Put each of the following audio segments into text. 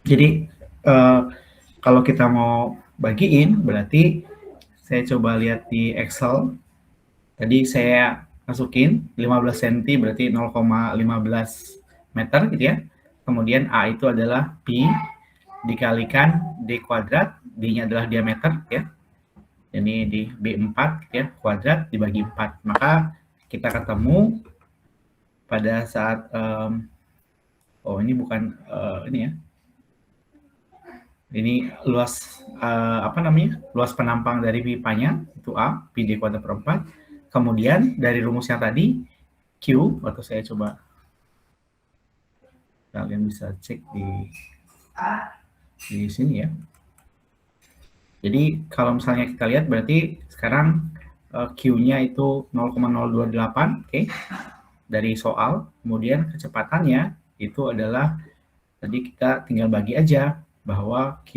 Jadi kalau kita mau bagiin, berarti saya coba lihat di Excel. Tadi saya masukin 15 cm berarti 0,15 meter gitu ya. Kemudian A itu adalah pi dikalikan D kuadrat, D-nya adalah diameter ya. Ini di B4 ya, kuadrat dibagi 4. Maka kita ketemu pada saat oh ini bukan ini ya. Ini luas apa namanya? Luas penampang dari pipanya itu A, pi D kuadrat per 4. Kemudian dari rumus yang tadi Q, atau saya coba kalian bisa cek di sini ya. Jadi kalau misalnya kita lihat berarti sekarang Q-nya itu 0,028, oke, dari soal. Kemudian kecepatannya itu adalah tadi kita tinggal bagi aja bahwa V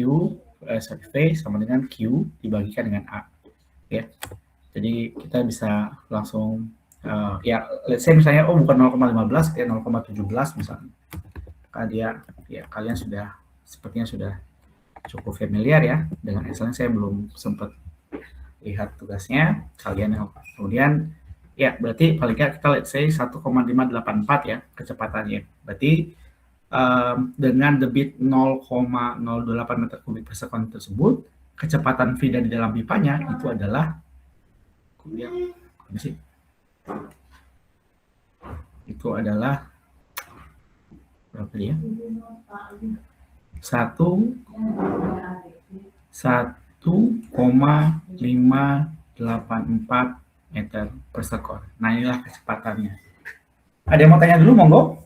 sama dengan Q dibagikan dengan A, ya. Jadi kita bisa langsung ya, let's say misalnya bukan 0,15 ya 0,17 misalnya. Kalian sudah sepertinya sudah cukup familiar ya dengan Excel. Saya belum sempat lihat tugasnya kalian. Kemudian ya berarti paling nggak kita let's say 1,584 ya kecepatannya. Berarti dengan debit 0,028 meter kubik per sekon tersebut, kecepatan V dari dalam pipanya itu adalah berapa dia? 1,584 meter per sekon. Nah inilah kecepatannya. Ada yang mau tanya dulu, monggo?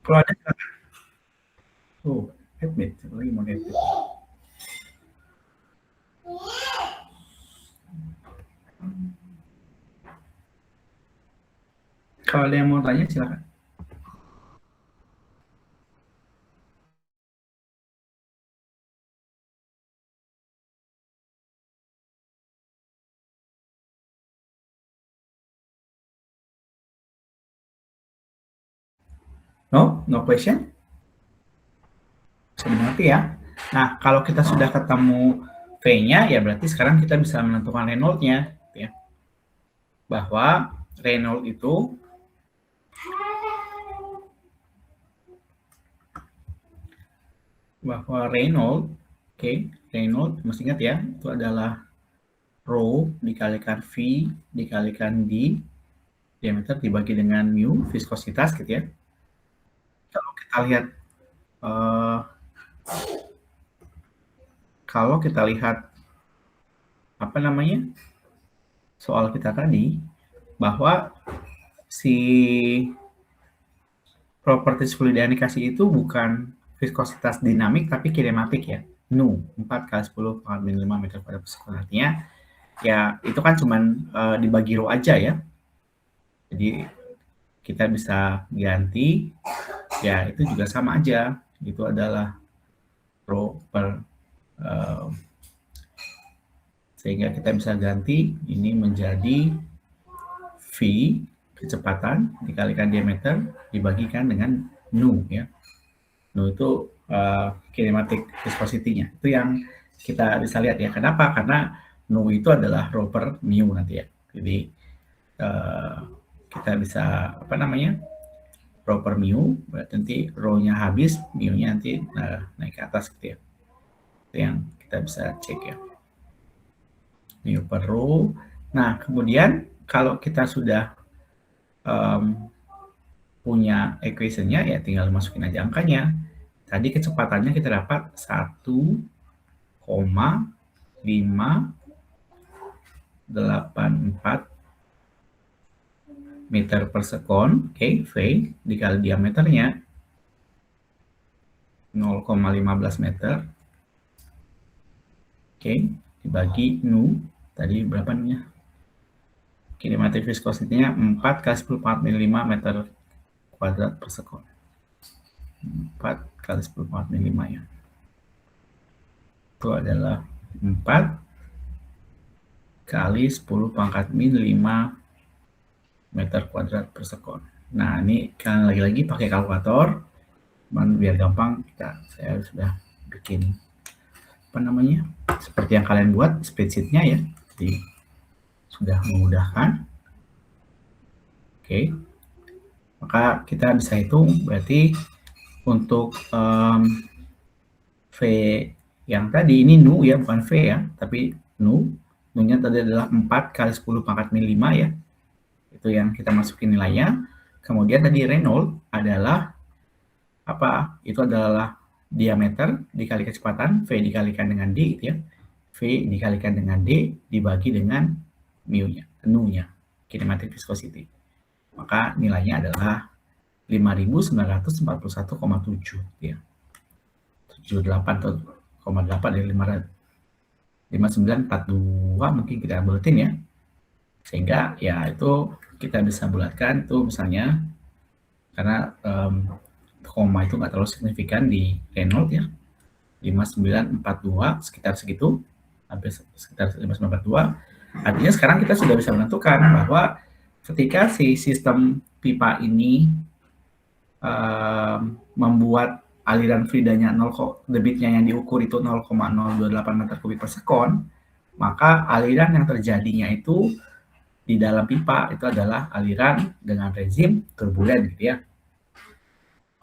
Kalau ada, admit, lagi mau admit. Kalau ada yang mau tanya, silakan. No question? Bisa dimengerti ya. Nah, kalau kita sudah ketemu V-nya, ya berarti sekarang kita bisa menentukan Reynolds-nya. Ya. Bahwa Reynolds itu Reynolds, mesti ingat ya, itu adalah rho dikalikan V dikalikan D, diameter dibagi dengan mu, viskositas gitu ya. Kalau kita lihat apa namanya soal kita tadi, bahwa si properties fluid yang dikasih itu bukan viskositas dinamik tapi kinematik ya, nu 4 kali 10 pangkat 5 meter kuadrat per sekon. Artinya ya itu kan cuman dibagi rho aja ya, jadi kita bisa ganti ya itu juga sama aja, itu adalah rho per sehingga kita bisa ganti ini menjadi V kecepatan dikalikan diameter dibagikan dengan nu ya. Nu itu kinematik viscosity-nya. Itu yang kita bisa lihat ya. Kenapa? Karena nu itu adalah rho per mu nanti ya. Jadi kita bisa apa namanya? Rho per mu, berarti nanti rho-nya habis, mu-nya nanti naik ke atas gitu ya. Itu yang kita bisa cek ya. Mu per rho. Nah, kemudian kalau kita sudah punya equation-nya ya tinggal masukin aja angkanya. Tadi kecepatannya kita dapat 1,584 meter per sekon, oke, V dikali diameternya 0,15 meter, oke, dibagi nu, tadi berapa nih? Kinematic viscosity-nya 4 kali 10 pangkat 5 meter kuadrat per sekon. 4 kali 10 pangkat 5 ya. Itu adalah 4 kali 10 pangkat min 5 meter kuadrat per sekon. Nah, ini kan lagi-lagi pakai kalkulator, biar gampang saya sudah bikin apa namanya, seperti yang kalian buat spreadsheet-nya ya, jadi sudah memudahkan. Oke, maka kita bisa hitung berarti untuk V yang tadi ini nu ya, bukan V ya, tapi nu-nya tadi adalah 4 kali 10 pangkat min 5 ya, itu yang kita masukin nilainya. Kemudian tadi Reynolds adalah apa? Itu adalah diameter dikali kecepatan, V dikalikan dengan D gitu ya. V dikalikan dengan D dibagi dengan mu-nya, nu-nya, kinematic viscosity. Maka nilainya adalah 5.941,7 ya. 78,8 dari 5942 mungkin kita buletin ya. Sehingga ya itu kita bisa bulatkan itu misalnya karena koma itu nggak terlalu signifikan di Reynolds ya, 5942 sekitar segitu, hampir sekitar 5942. Artinya sekarang kita sudah bisa menentukan bahwa ketika si sistem pipa ini membuat aliran fluidanya debitnya yang diukur itu 0,028 meter kubik per sekon, maka aliran yang terjadinya itu di dalam pipa itu adalah aliran dengan rezim turbulen gitu ya.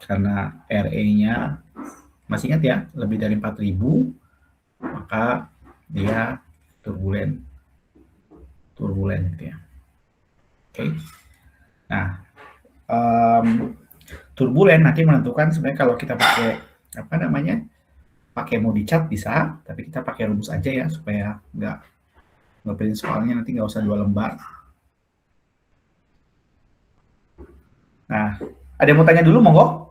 Karena RE-nya masih ingat ya, lebih dari 4000, maka dia turbulen gitu ya. Oke. Nah, turbulen nanti menentukan sebenarnya kalau kita pakai apa namanya, pakai mau dicat bisa, tapi kita pakai rumus aja ya supaya nggak ngeprint soalnya nanti nggak usah 2 lembar. Nah, ada yang mau tanya dulu monggo?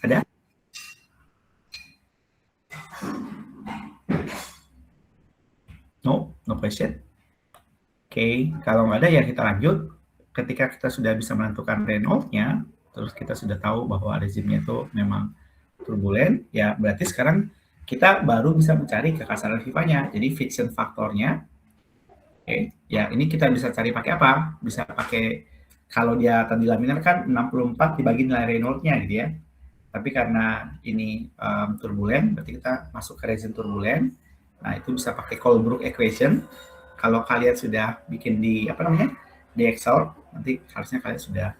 Ada? No question. Oke, kalau nggak ada ya kita lanjut. Ketika kita sudah bisa menentukan Reynolds-nya, terus kita sudah tahu bahwa rezimnya itu memang turbulen, ya berarti sekarang kita baru bisa mencari kekasaran pipanya. Jadi friction faktornya, oke, ya ini kita bisa cari pakai apa? Bisa pakai, kalau dia tadi laminar kan 64 dibagi nilai Reynolds-nya gitu ya. Tapi karena ini turbulen, berarti kita masuk ke rezim turbulen. Nah, itu bisa pakai Colebrook equation. Kalau kalian sudah bikin di apa namanya, di Excel, nanti harusnya kalian sudah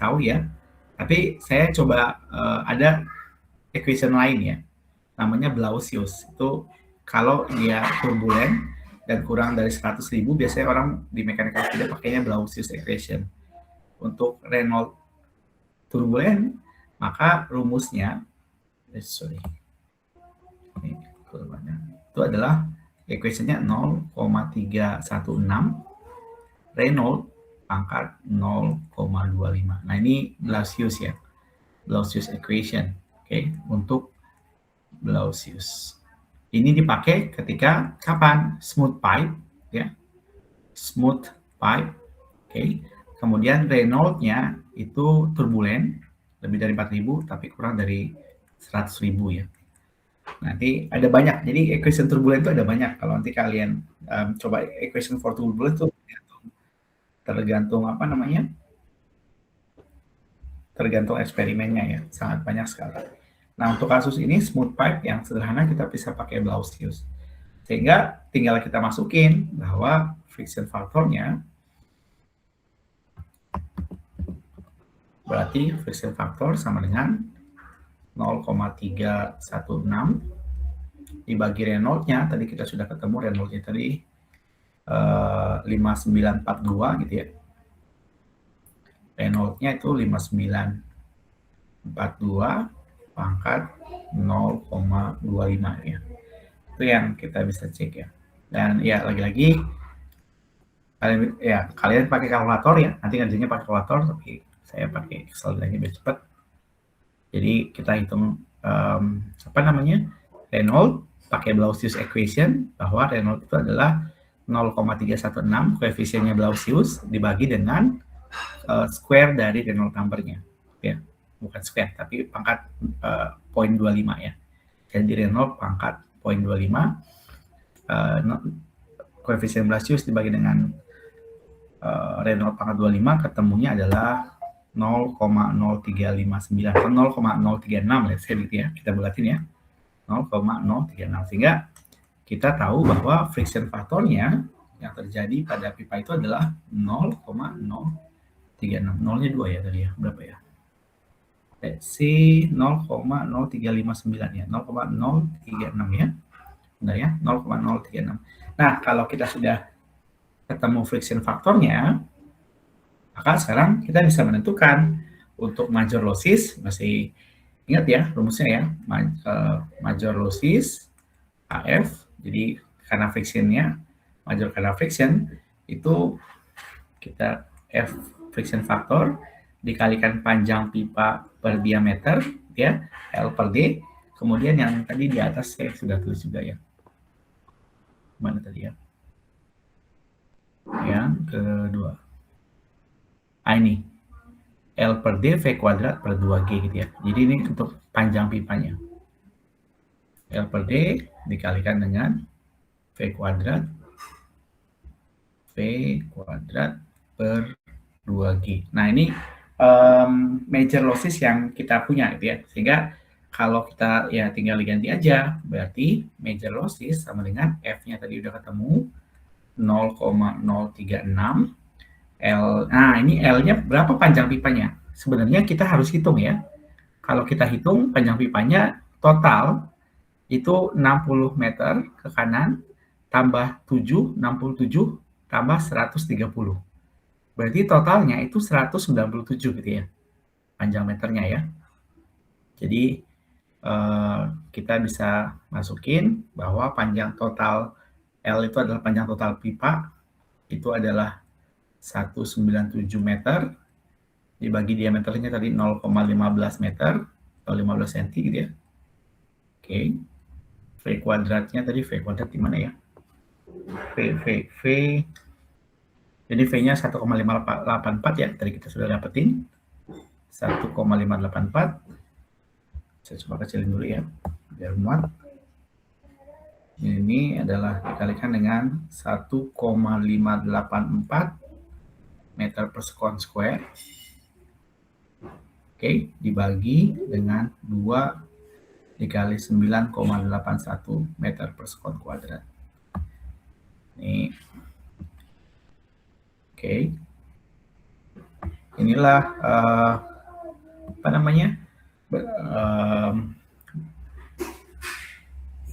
tahu ya. Tapi saya coba ada equation lain ya, namanya Blausius. Itu kalau dia turbulen dan kurang dari 100.000, biasanya orang di mechanical fluid pakainya Blausius equation. Untuk Reynolds turbulen, maka rumusnya, itu adalah equation-nya 0,316 Reynolds pangkat 0,25. Nah, ini Blasius ya, Blasius equation. Oke, untuk Blasius ini dipakai ketika kapan? Smooth pipe ya, smooth pipe. Oke, kemudian Reynolds-nya itu turbulen lebih dari 4000 tapi kurang dari 100.000 ya. Nanti ada banyak, jadi equation turbulen itu ada banyak. Kalau nanti kalian coba equation for turbulence itu tergantung apa namanya, tergantung eksperimennya ya, sangat banyak sekali. Nah, untuk kasus ini smooth pipe yang sederhana kita bisa pakai Blasius, sehingga tinggal kita masukin bahwa friction faktornya, berarti friction factor sama dengan 0,316 dibagi Reynolds-nya, tadi kita sudah ketemu Reynolds-nya tadi 5942 gitu ya. Reynolds-nya itu 5942 pangkat 0,25 ya. Itu yang kita bisa cek ya. Dan ya lagi-lagi kalian pakai kalkulator ya. Nanti ngerjainnya pakai kalkulator, tapi saya pakai Excel aja biar cepat. Jadi kita hitung apa namanya, Reynolds pakai Blasius equation, bahwa Reynolds itu adalah 0,316 koefisiennya Blasius dibagi dengan square dari Reynolds number-nya ya, bukan square tapi pangkat 0,25 ya. Jadi Reynolds pangkat 0,25, koefisien Blasius dibagi dengan Reynolds pangkat 25, ketemunya adalah 0,0359 atau 0,036, let's say gitu ya, kita bulatin ya, 0,036, sehingga kita tahu bahwa friction faktornya yang terjadi pada pipa itu adalah 0,036, nolnya 2 ya tadi ya, berapa ya? Let's see, 0,0359 ya, 0,036 ya, benar ya, 0,036. Nah, kalau kita sudah ketemu friction faktornya, maka sekarang kita bisa menentukan untuk major losses, masih ingat ya rumusnya ya, major losses AF, jadi karena frictionnya, major karena friction, itu kita F friction factor dikalikan panjang pipa per diameter ya, L per D, kemudian yang tadi di atas saya sudah tulis juga ya, mana tadi ya, yang kedua, ini L per D V kuadrat per 2G gitu ya. Jadi ini untuk panjang pipanya. L per D dikalikan dengan V kuadrat per 2G. Nah ini major losses yang kita punya gitu ya. Sehingga kalau kita ya tinggal diganti aja, berarti major losses sama dengan F-nya tadi udah ketemu 0,036 L. Nah, ini L-nya berapa panjang pipanya? Sebenarnya kita harus hitung ya. Kalau kita hitung panjang pipanya total itu 60 meter ke kanan tambah 7, 67 tambah 130. Berarti totalnya itu 197 gitu ya. Panjang meternya ya. Jadi kita bisa masukin bahwa panjang total L itu adalah panjang total pipa itu adalah 197 meter dibagi diameternya tadi 0,15 meter atau 15 cm gitu ya. Oke. V kuadratnya tadi V kuadrat di mana ya? V. Jadi V-nya 1,584 ya. Tadi kita sudah dapetin 1,584. Saya coba kecilin dulu ya biar muat. Ini adalah dikalikan dengan 1,584 meter per second square. Oke, dibagi dengan 2 dikali 9,81 meter per second kuadrat. Ini. Oke. Inilah apa namanya?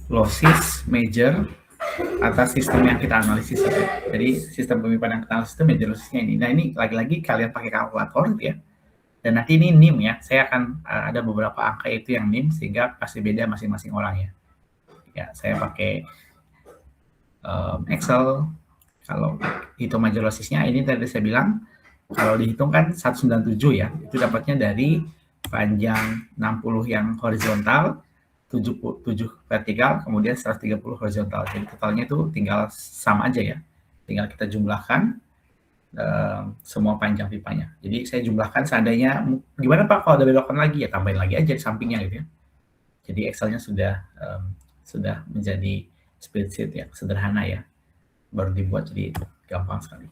Losses major atas sistem yang kita analisis. Jadi sistem pemipanan yang kita analisis itu major lossesnya ini. Nah ini lagi-lagi kalian pakai kalkulator gitu ya. Dan nanti ini NIM ya. Saya akan ada beberapa angka itu yang NIM sehingga pasti beda masing-masing orang ya. Ya saya pakai Excel. Kalau hitung major lossesnya ini tadi saya bilang kalau dihitung kan 197 ya. Itu dapatnya dari panjang 60 yang horizontal, 7 vertikal, kemudian 130 horizontal. Jadi totalnya itu tinggal sama aja ya. Tinggal kita jumlahkan semua panjang pipanya. Jadi saya jumlahkan seandainya, gimana Pak kalau ada belokan lagi? Ya tambahin lagi aja di sampingnya gitu ya. Jadi Excelnya sudah menjadi spreadsheet yang sederhana ya. Baru dibuat jadi gampang sekali.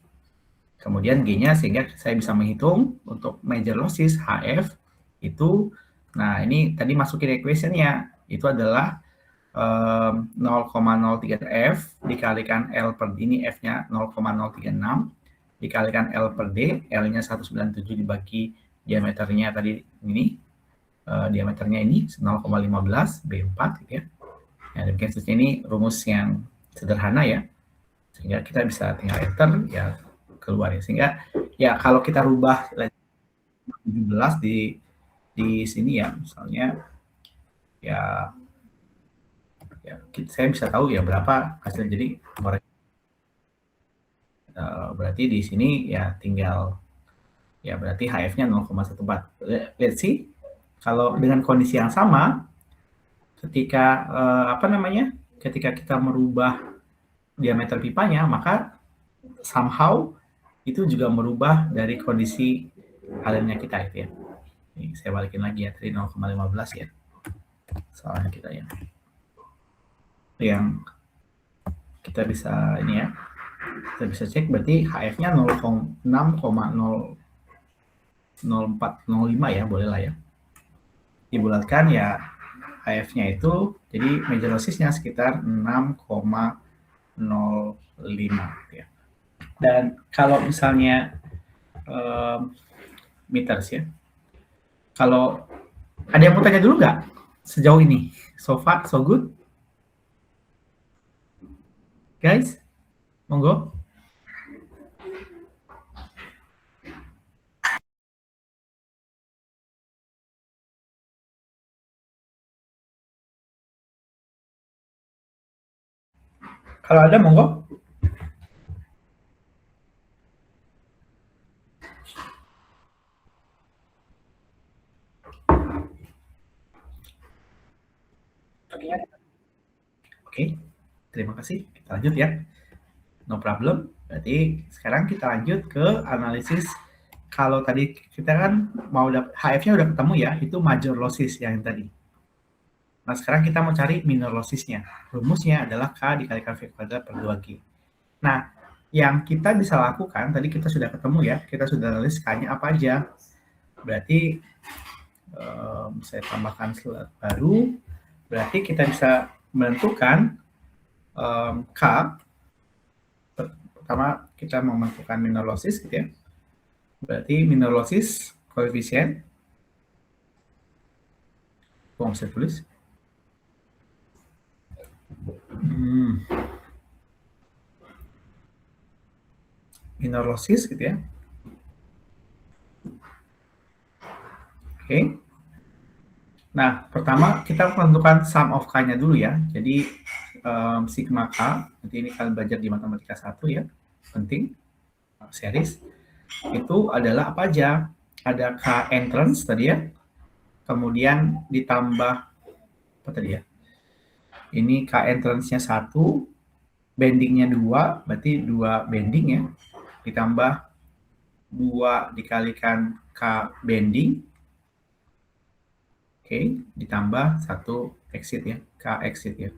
Kemudian G-nya sehingga saya bisa menghitung untuk major losses HF itu, nah ini tadi masukin equation-nya, itu adalah 0,03 F dikalikan L per D, ini F-nya 0,036 dikalikan L per D, L-nya 197 dibagi diameternya tadi ini, diameternya ini 0,15 B4 gitu ya. Nah, demikian seterusnya, ini rumus yang sederhana ya. Sehingga kita bisa tinggal enter ya keluar ya. Sehingga ya kalau kita rubah 17 di sini ya misalnya ya saya bisa tahu ya berapa hasil. Jadi berarti di sini ya tinggal ya berarti HF-nya 0,14. Let's see kalau dengan kondisi yang sama ketika ketika kita merubah diameter pipanya, maka somehow itu juga merubah dari kondisi alirannya kita itu ya. Ini saya balikin lagi ya, tadi 0,15 ya soalnya kita ya. yang kita bisa ini ya, kita bisa cek berarti HF-nya 6,00405 ya, boleh lah ya. Dibulatkan ya HF-nya itu, jadi major lossesnya sekitar 6,05 ya. Dan kalau misalnya meters ya, kalau ada yang mau tanya dulu nggak sejauh ini? So far, so good? Guys, monggo. Kalau ada, monggo. Oke, terima kasih. Kita lanjut ya. No problem. Berarti sekarang kita lanjut ke analisis. Kalau tadi kita kan mau HF-nya udah ketemu ya, itu major losses yang tadi. Nah, sekarang kita mau cari minor lossesnya. Rumusnya adalah K dikalikan V kuadrat per 2G. Nah, yang kita bisa lakukan, tadi kita sudah ketemu ya, kita sudah nulis K-nya apa aja. Berarti, saya tambahkan slide baru, berarti kita bisa menentukan K. Pertama, kita mau menentukan minor losses gitu ya. Berarti minor losses koefisien, saya tulis. Minor losses gitu ya. Oke. Nah, pertama kita menentukan sum of K-nya dulu ya. Jadi sigma K, nanti ini kalian belajar di matematika 1 ya, penting, series, itu adalah apa aja? Ada K entrance tadi ya, kemudian ditambah, apa tadi ya? Ini K entrance-nya 1, bendingnya 2, berarti 2 bending ya, ditambah 2 dikalikan K bending, oke, ditambah 1 exit ya, K exit ya.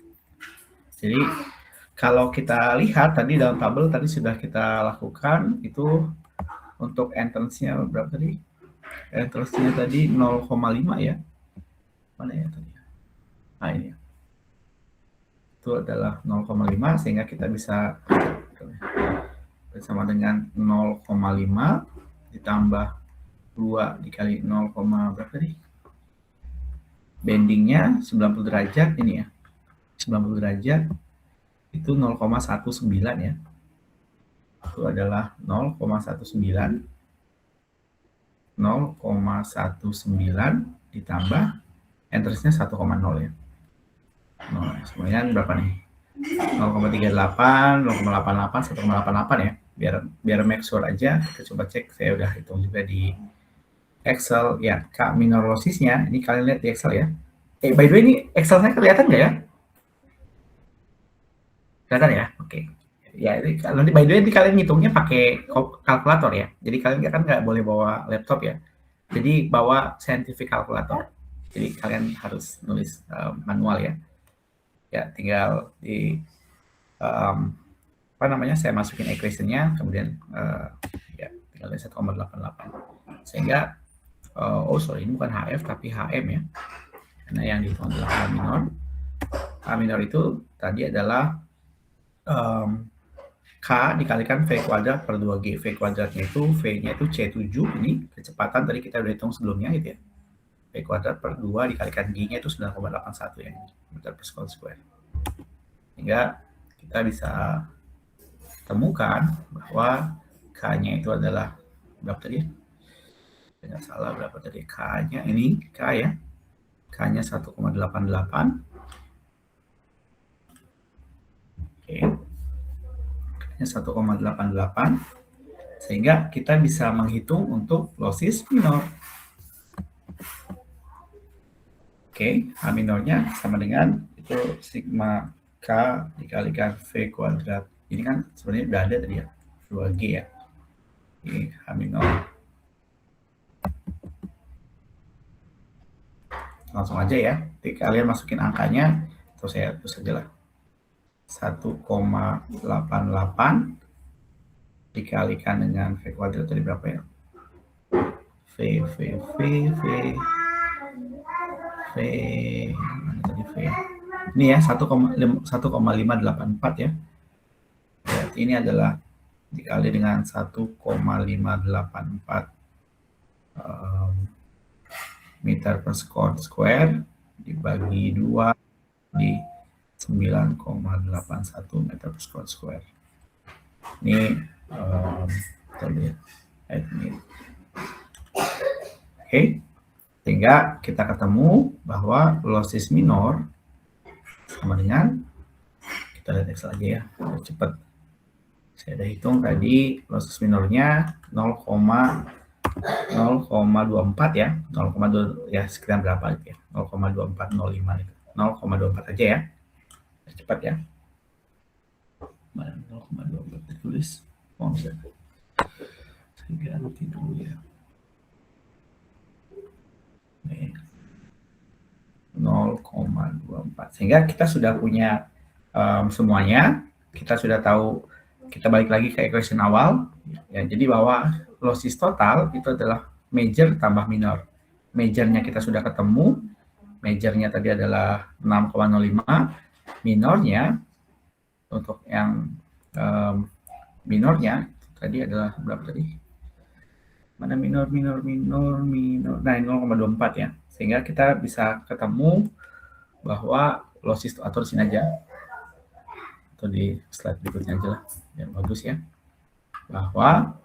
Jadi kalau kita lihat tadi dalam tabel tadi sudah kita lakukan itu untuk entrance-nya berapa tadi? Entrance-nya tadi 0,5 ya. Mana ya tadi? Nah ini. Itu adalah 0,5 sehingga kita bisa bersama dengan 0,5 ditambah 2 dikali 0, berapa tadi? Bendingnya 90 derajat ini ya. 90 derajat itu 0,19 ya. Itu adalah 0,19 ditambah entrance-nya 1,0 ya. Semuanya berapa nih? 0,38, 0,88, 1,88 ya. Biar make sure aja, kita coba cek. Saya udah hitung juga di Excel ya. K minor lossesnya, ini kalian lihat di Excel ya. By the way ini Excel saya kelihatan nggak ya? Kelihatan ya? Oke. Ya, nanti by the way kalian ngitungnya pakai kalkulator ya. Jadi kalian kan nggak boleh bawa laptop ya. Jadi bawa scientific calculator. Jadi kalian harus nulis manual ya. Ya, tinggal di apa namanya, saya masukin equation-nya, kemudian ya tinggal 1,88. Sehingga sorry, ini bukan HF tapi HM ya. Karena yang dihitung adalah H minor. H minor itu tadi adalah K dikalikan V kuadrat per 2G. V kuadratnya itu, V-nya itu C7, ini kecepatan tadi kita udah hitung sebelumnya gitu ya. V kuadrat per 2 dikalikan G-nya itu 9,81 ya, meter per square. Sehingga kita bisa temukan bahwa K-nya itu adalah berapa tadi? Tidak salah, berapa tadi K-nya? Ini K ya. K-nya 1,88. Oke. K-nya 1,88. Sehingga kita bisa menghitung untuk losses minor. Oke, H minornya sama dengan itu sigma K dikalikan V kuadrat. Ini kan sebenarnya udah ada tadi ya, 2G ya. Ini H minor. Langsung aja ya, jadi kalian masukin angkanya, atau saya tulis aja lah. 1,88 dikalikan dengan V kuadrat tadi berapa ya? V mana tadi V? Ini ya 1,584 ya. Berarti ini adalah dikali dengan 1,584 meter per square dibagi 2 di 9,81 meter per square. Ini kita lihat ini. Oke, sehingga kita ketemu bahwa losses minor sama dengan, kita lihat Excel aja ya, cepat. Saya udah hitung tadi losses minornya 0,24 ya, 0,2 ya, sekitar berapa gitu ya, 0,2405 gitu. 0,24 aja ya, cepat ya. 0,24 ditulis, oh bisa. Saya ganti dulu ya. 0,24. Sehingga kita sudah punya semuanya, kita sudah tahu, kita balik lagi ke equation awal ya. Jadi bahwa losses total itu adalah major tambah minor. Majornya kita sudah ketemu, majornya tadi adalah 6,05, minornya untuk yang minornya tadi adalah berapa tadi? Mana minor, nah 0,24 ya. Sehingga kita bisa ketemu bahwa losses, atau di sini aja, atau di slide berikutnya aja lah, yang bagus ya, bahwa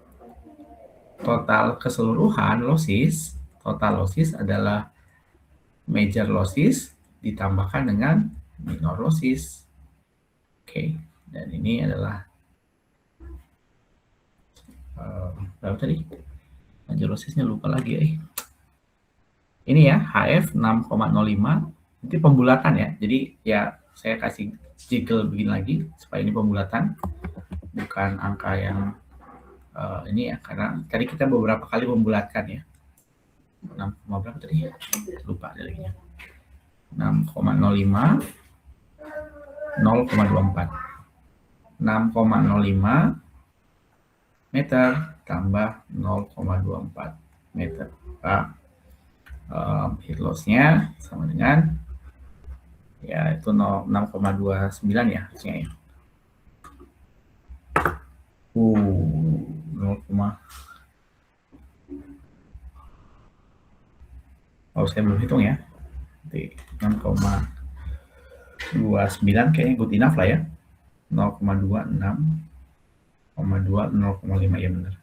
total keseluruhan losses, total losses adalah major losses ditambahkan dengan minor losses. Oke, dan ini adalah berapa tadi? Major lossesnya lupa lagi Ini ya, HF 6,05, itu pembulatan ya. Jadi ya saya kasih jiggle begini lagi supaya ini pembulatan, bukan angka yang ini ya, karena tadi kita beberapa kali membulatkan ya. 6, berapa tadi ya? Lupa ada lagi ya. 6,05 0,24 6,05 meter tambah 0,24 meter. Heat loss-nya sama dengan ya itu 6,29 ya harusnya ya. 0, saya belum hitung ya. 6,29 kayaknya good enough lah ya. 0,26 0,5 ya benar.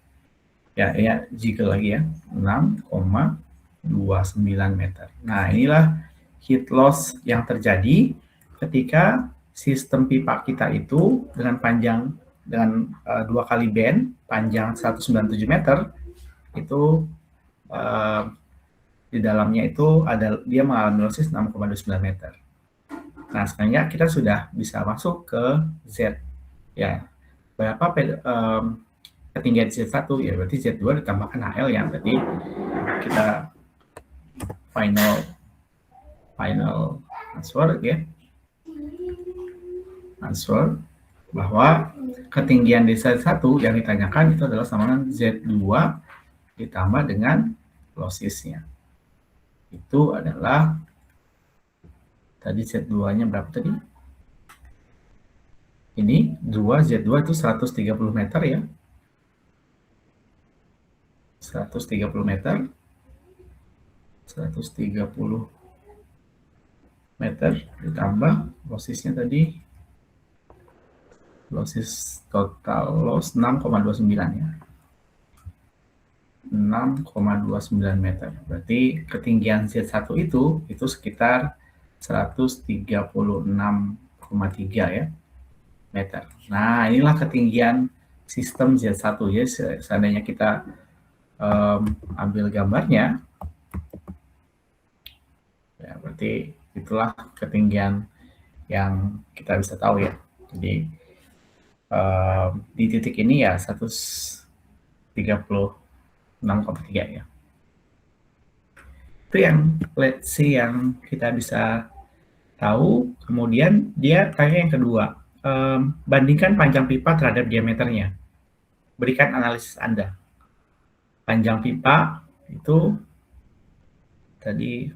Ya jika lagi ya, 6,29 meter. Nah, inilah heat loss yang terjadi ketika sistem pipa kita itu dengan panjang, dengan 2 kali band, panjang 197 meter, itu di dalamnya itu dia mengalami losses 6,29 meter. Nah, sekarang kita sudah bisa masuk ke Z. Ya, berapa ketinggian Z1 ya, berarti Z2 ditambahkan HL ya, berarti kita final answer ya. Answer bahwa ketinggian di Z1 yang ditanyakan itu adalah sama dengan Z2 ditambah dengan lossesnya. Itu adalah tadi Z2-nya berapa tadi? Ini 2Z2 itu 130 meter ya. 130 meter. 130 meter ditambah lossesnya tadi. Losses total loss 6,29 ya. 6,29 meter. Berarti ketinggian Z1 itu sekitar 136,3 ya meter. Nah, inilah ketinggian sistem Z1 ya. Seandainya kita ambil gambarnya, ya berarti itulah ketinggian yang kita bisa tahu ya. Jadi di titik ini ya 136,3 ya. Itu yang let's see yang kita bisa tahu. Kemudian dia tanya yang kedua, bandingkan panjang pipa terhadap diameternya. Berikan analisis Anda. Panjang pipa itu tadi,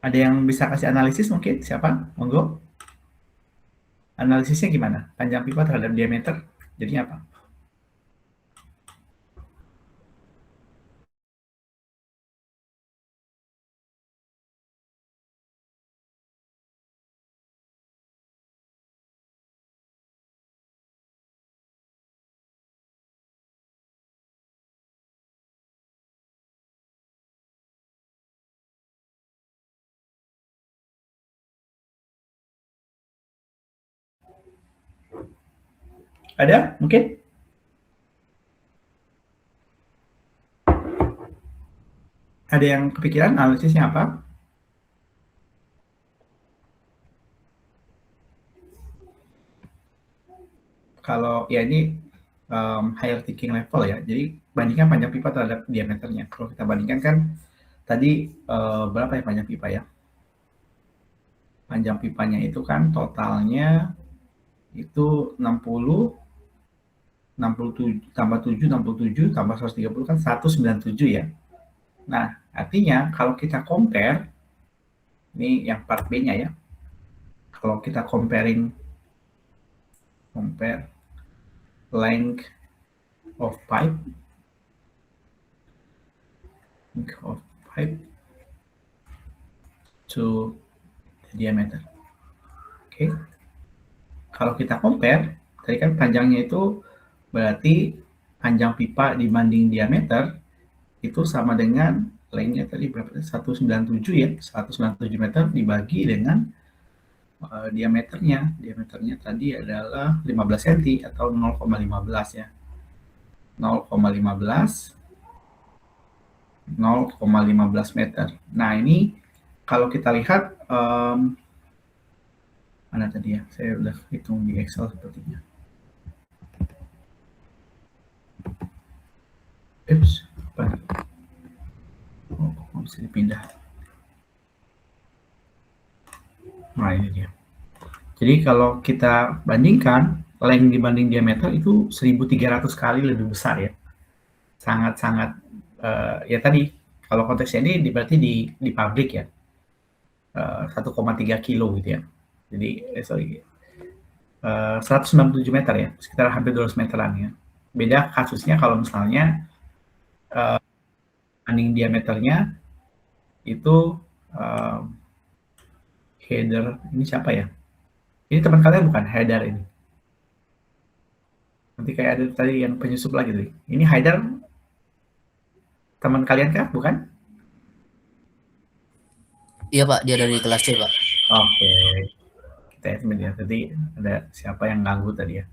ada yang bisa kasih analisis mungkin? Siapa? Monggo. Analisisnya gimana? Panjang pipa terhadap diameter, jadinya apa? Ada mungkin? Ada yang kepikiran analisisnya apa? Kalau ya ini higher thinking level ya. Jadi bandingkan panjang pipa terhadap diameternya. Kalau kita bandingkan kan tadi berapa ya panjang pipa ya? Panjang pipanya itu kan totalnya itu 60, 67 tambah 7, 67 tambah 130 kan 197 ya. Nah, artinya kalau kita compare, ini yang part B-nya ya. Kalau kita compare length of pipe, to the diameter. Oke. Kalau kita compare, tadi kan panjangnya itu berarti panjang pipa dibanding diameter itu sama dengan lengthnya tadi berapa? 197 ya, 197 meter dibagi dengan diameternya. Diameternya tadi adalah 15 cm atau 0,15 ya. 0,15 meter. Nah, ini kalau kita lihat mana tadi ya? Saya udah hitung di Excel sepertinya. Apa? Oh, bisa dipindah. Nah, ini dia. Jadi kalau kita bandingkan, length dibanding diameter itu 1.300 kali lebih besar ya. Sangat-sangat, ya tadi, kalau konteksnya ini berarti di pabrik ya, 1,3 kilo gitu ya. Jadi, 197 meter ya, sekitar hampir 200 meteran ya. Beda kasusnya kalau misalnya banding diameternya itu header, ini siapa ya? Ini teman kalian bukan header ini. Nanti kayak ada tadi yang penyusup lagi tuh. Ini header teman kalian kah? Bukan? Iya Pak, dia dari kelas C Pak. Oke. Kita admin ya. Tadi ada siapa yang ganggu tadi ya?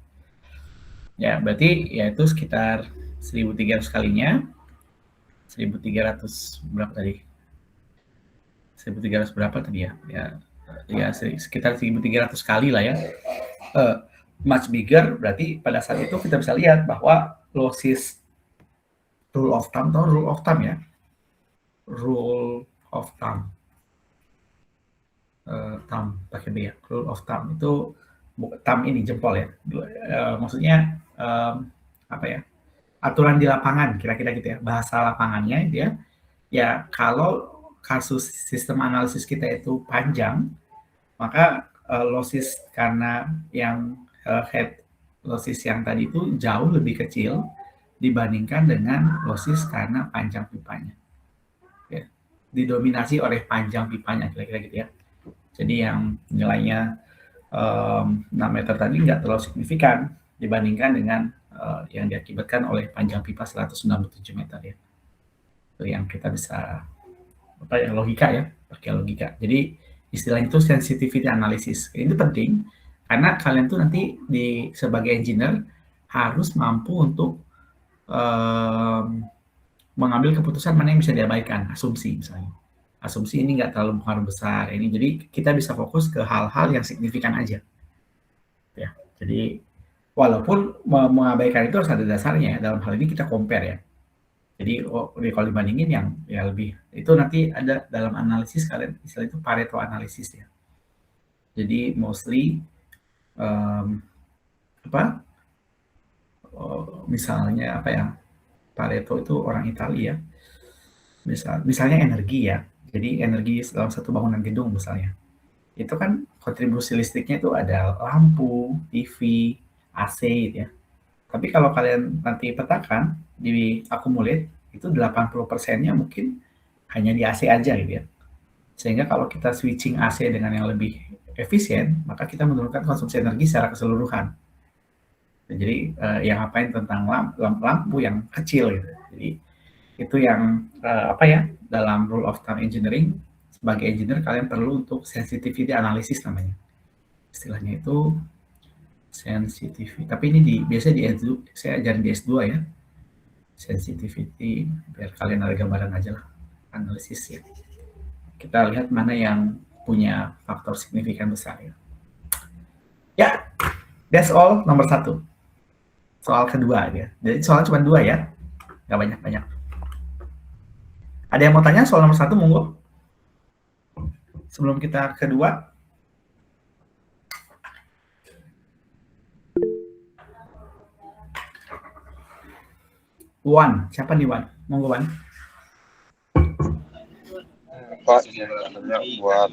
Ya, berarti ya itu sekitar 1.300 kalinya. 1.300 berapa tadi? 1.300 berapa tadi ya? Ya sekitar 1.300 kali lah ya. Much bigger, berarti pada saat itu kita bisa lihat bahwa losses rule of thumb atau rule of thumb ya. Rule of thumb. Thumb pakai B ya. Rule of thumb itu thumb ini jempol ya. Maksudnya apa ya? Aturan di lapangan kira-kira gitu ya. Bahasa lapangannya gitu ya. Ya kalau kasus sistem analisis kita itu panjang, maka losses karena yang head losses yang tadi itu jauh lebih kecil dibandingkan dengan losses karena panjang pipanya. Ya. Didominasi oleh panjang pipanya kira-kira gitu ya. Jadi yang nilainya 6 meter tadi nggak terlalu signifikan dibandingkan dengan yang diakibatkan oleh panjang pipa 197 meter ya. Itu yang kita bisa apa ya, logika ya, pakai logika. Jadi istilah itu sensitivity analysis. Ini penting karena kalian tuh nanti sebagai engineer harus mampu untuk mengambil keputusan mana yang bisa diabaikan, asumsi misalnya. Asumsi ini nggak terlalu berpengaruh besar. Ini jadi kita bisa fokus ke hal-hal yang signifikan aja. Ya, jadi walaupun mengabaikan itu harus ada dasarnya ya. Dalam hal ini kita compare ya. Jadi kalau dibandingin yang ya lebih itu nanti ada dalam analisis kalian istilah itu Pareto analisis ya. Jadi mostly apa misalnya apa ya, Pareto itu orang Italia. Misalnya energi ya. Jadi energi dalam satu bangunan gedung misalnya. Itu kan kontribusi listriknya itu ada lampu, TV, AC gitu ya. Tapi kalau kalian nanti petakan di akumulate itu 80%-nya mungkin hanya di AC aja gitu ya. Sehingga kalau kita switching AC dengan yang lebih efisien, maka kita menurunkan konsumsi energi secara keseluruhan. Jadi yang ngapain tentang lampu yang kecil gitu. Jadi itu yang apa ya, dalam rule of thumb engineering, sebagai engineer kalian perlu untuk sensitivity analysis namanya. Istilahnya itu sensitivity. Tapi ini biasanya di S2, saya ajarin di S2 ya. Sensitivity, biar kalian ada gambaran aja lah. Analisis ya. Kita lihat mana yang punya faktor signifikan besar ya. Ya, that's all nomor 1. Soal kedua ya. Jadi soalnya cuma 2 ya. Nggak banyak-banyak. Ada yang mau tanya soal nomor 1, monggo. Sebelum kita kedua. Wan, siapa nih Wan? Monggo Wan. Pak, sebenarnya buat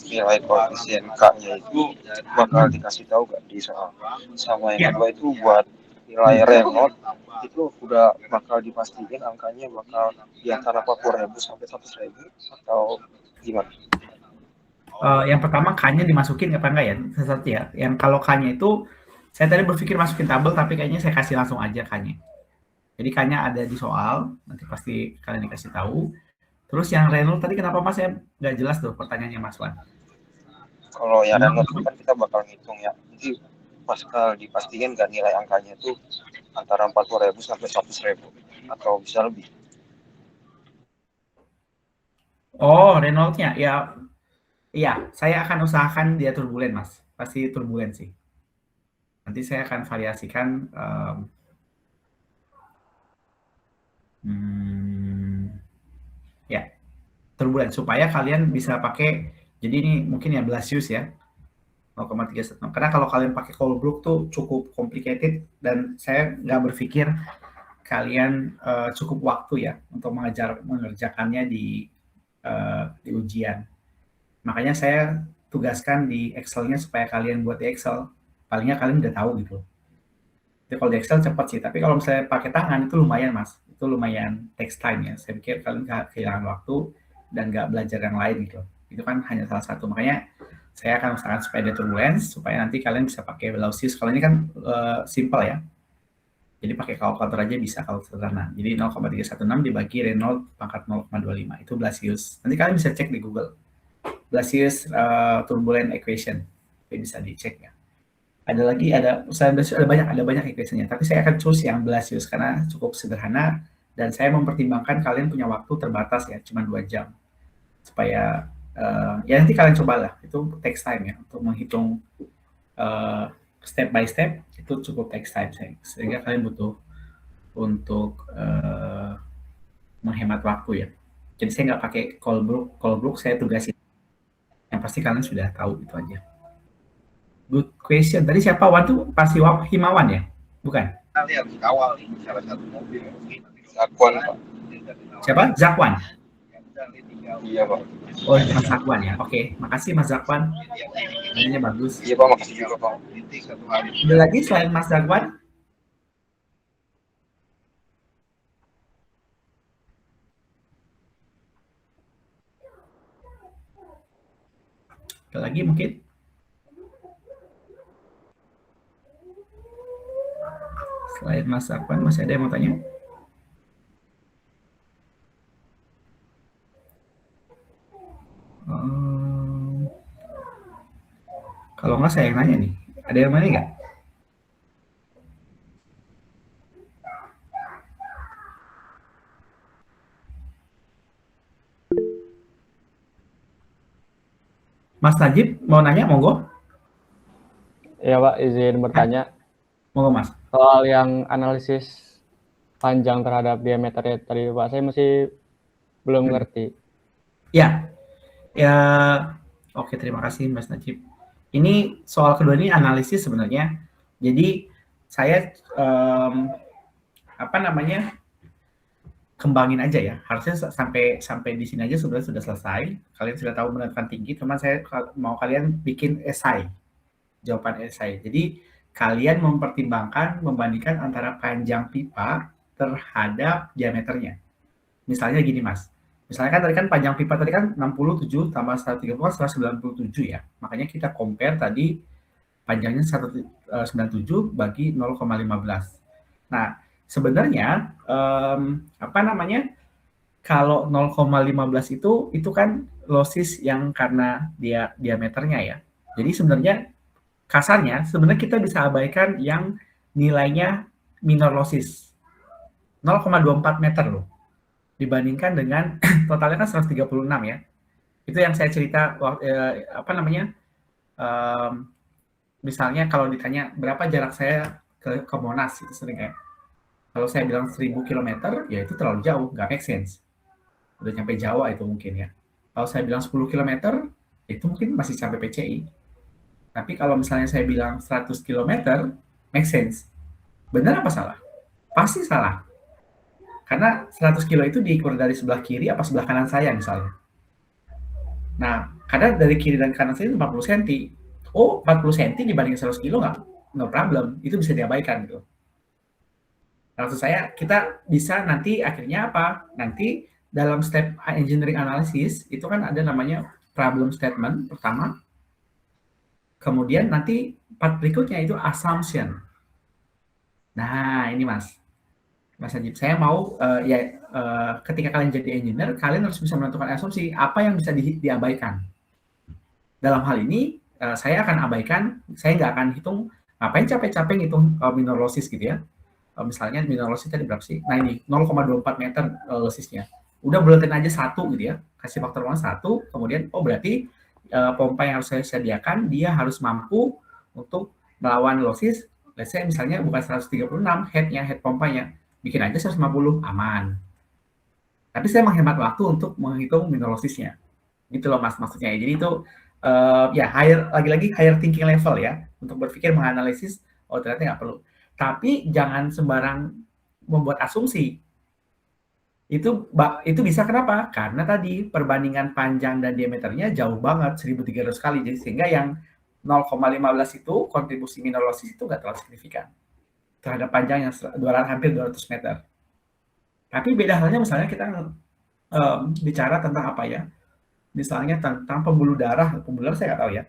nilai koefisien K-nya itu bakal dikasih tahu nggak di soal. Sama yang kedua itu buat nilai Reynolds itu udah bakal dipastikan angkanya bakal di antara 40.000 sampai 100.000 atau gimana? Yang pertama K-nya dimasukin apa enggak ya? Sesuatu ya. Yang kalau K-nya itu saya tadi berpikir masukin tabel tapi kayaknya saya kasih langsung aja K-nya. Jadi K-nya ada di soal, nanti pasti kalian dikasih tahu. Terus yang Reynolds tadi kenapa Mas saya nggak jelas tuh pertanyaannya Mas Wan? Kalau yang Reynolds itu kan kita bakal ngitung ya. Jadi bakal dipastikan nggak nilai angkanya itu antara 40.000 sampai 100.000 atau bisa lebih. Oh, Reynolds-nya ya. Iya, saya akan usahakan dia turbulen Mas. Pasti turbulen sih. Nanti saya akan variasikan ya turbulen supaya kalian bisa pakai. Jadi ini mungkin ya Blasius ya 0,31. Karena kalau kalian pakai Colebrook tuh cukup complicated dan saya nggak berpikir kalian cukup waktu ya untuk mengerjakannya di ujian. Makanya saya tugaskan di Excel-nya supaya kalian buat di Excel. Palingnya kalian udah tahu gitu. Jadi kalau di Excel cepat sih, tapi kalau misalnya pakai tangan itu lumayan Mas. Itu lumayan takes time ya. Saya pikir kalian kehilangan waktu dan nggak belajar yang lain gitu. Itu kan hanya salah satu. Makanya saya akan usahakan supaya ada turbulence, supaya nanti kalian bisa pakai Blasius. Kalau ini kan simple ya. Jadi pakai kalkulator aja bisa kalau sederhana. Jadi 0,316 dibagi Reynolds pangkat 0,25. Itu Blasius. Nanti kalian bisa cek di Google. Blasius turbulent equation. Itu bisa dicek ya. Ada lagi, ada banyak equation-nya. Tapi saya akan choose yang Blasius karena cukup sederhana dan saya mempertimbangkan kalian punya waktu terbatas ya, cuma 2 jam. Supaya ya nanti kalian cobalah. Itu takes time ya untuk menghitung step by step itu cukup takes time sehingga kalian butuh untuk menghemat waktu ya. Jadi saya nggak pakai Colebrook saya tugasin. Yang pasti kalian sudah tahu itu aja. Good question. Tadi siapa? Wan tuh pasti Himawan ya? Bukan? Lihat awal salah satu mobil. Zakwan, Pak. Siapa? Zakwan. Iya, Pak. Oh, Mas Zakwan ya. Oke, makasih Mas Zakwan. Nanya bagus. Iya, Pak, makasih juga, Pak. Ada lagi selain Mas Zakwan? Ada lagi mungkin? Selain Mas Zakwan, masih ada yang mau tanya? Kalau nggak saya yang nanya nih. Ada yang nanya nggak? Mas Najib mau nanya, monggo. Iya Pak, izin bertanya. Monggo Mas. Soal yang analisis panjang terhadap diameternya tadi Pak. Saya masih belum ngerti. Ya, ya, oke, terima kasih Mas Najib. Ini soal kedua ini analisis sebenarnya. Jadi saya kembangin aja ya. Harusnya sampai di sini aja sudah selesai. Kalian sudah tahu menekan tinggi, teman saya mau kalian bikin esai, jawaban esai. Jadi kalian mempertimbangkan, membandingkan antara panjang pipa terhadap diameternya. Misalnya gini Mas, misalnya kan tadi kan panjang pipa tadi kan 67 tambah 130 kan 197 ya. Makanya kita compare tadi panjangnya 197 bagi 0,15. Nah, sebenarnya kalau 0,15 itu kan losis yang karena dia diameternya ya. Jadi sebenarnya kasarnya sebenarnya kita bisa abaikan yang nilainya minor losis 0,24 meter loh, dibandingkan dengan totalnya kan 136 ya. Itu yang saya cerita misalnya kalau ditanya berapa jarak saya ke Monas, itu sering kayak kalau saya bilang 1000 km ya itu terlalu jauh, nggak make sense. Udah sampai Jawa itu mungkin ya. Kalau saya bilang 10 km itu mungkin masih sampai PCI. Tapi kalau misalnya saya bilang 100 km, make sense. Benar apa salah? Pasti salah. Karena 100 kilo itu diukur dari sebelah kiri apa sebelah kanan saya misalnya. Nah, karena dari kiri dan kanan saya itu 40 cm. Oh, 40 cm dibanding 100 kilo nggak? No problem. Itu bisa diabaikan gitu. Maksud saya, kita bisa nanti akhirnya apa? Nanti dalam step engineering analysis, itu kan ada namanya problem statement pertama. Kemudian nanti part berikutnya itu assumption. Nah, ini Mas Najib, saya mau ketika kalian jadi engineer, kalian harus bisa menentukan asumsi apa yang bisa diabaikan. Dalam hal ini, saya akan abaikan, saya nggak akan hitung, ngapain capek-capek ngitung minor losses gitu ya. Misalnya minor lossnya tadi berapa sih? Nah ini 0,24 meter lossesnya. Udah buletin aja 1 gitu ya, kasih faktor 1, kemudian berarti pompa yang harus saya sediakan, dia harus mampu untuk melawan losses, let's say misalnya bukan 136 head pompanya, bikin aja 150, aman. Tapi saya menghemat waktu untuk menghitung minor lossesnya. Gitu loh Mas, maksudnya. Jadi itu lagi-lagi higher thinking level ya, untuk berpikir menganalisis, ternyata nggak perlu. Tapi jangan sembarang membuat asumsi. Itu bisa kenapa? Karena tadi perbandingan panjang dan diameternya jauh banget, 1.300 kali. Jadi sehingga yang 0,15 itu kontribusi minor losses itu nggak terlalu signifikan terhadap panjang yang hampir 200 meter. Tapi beda halnya misalnya kita bicara tentang apa ya? Misalnya tentang pembuluh darah saya nggak tahu ya,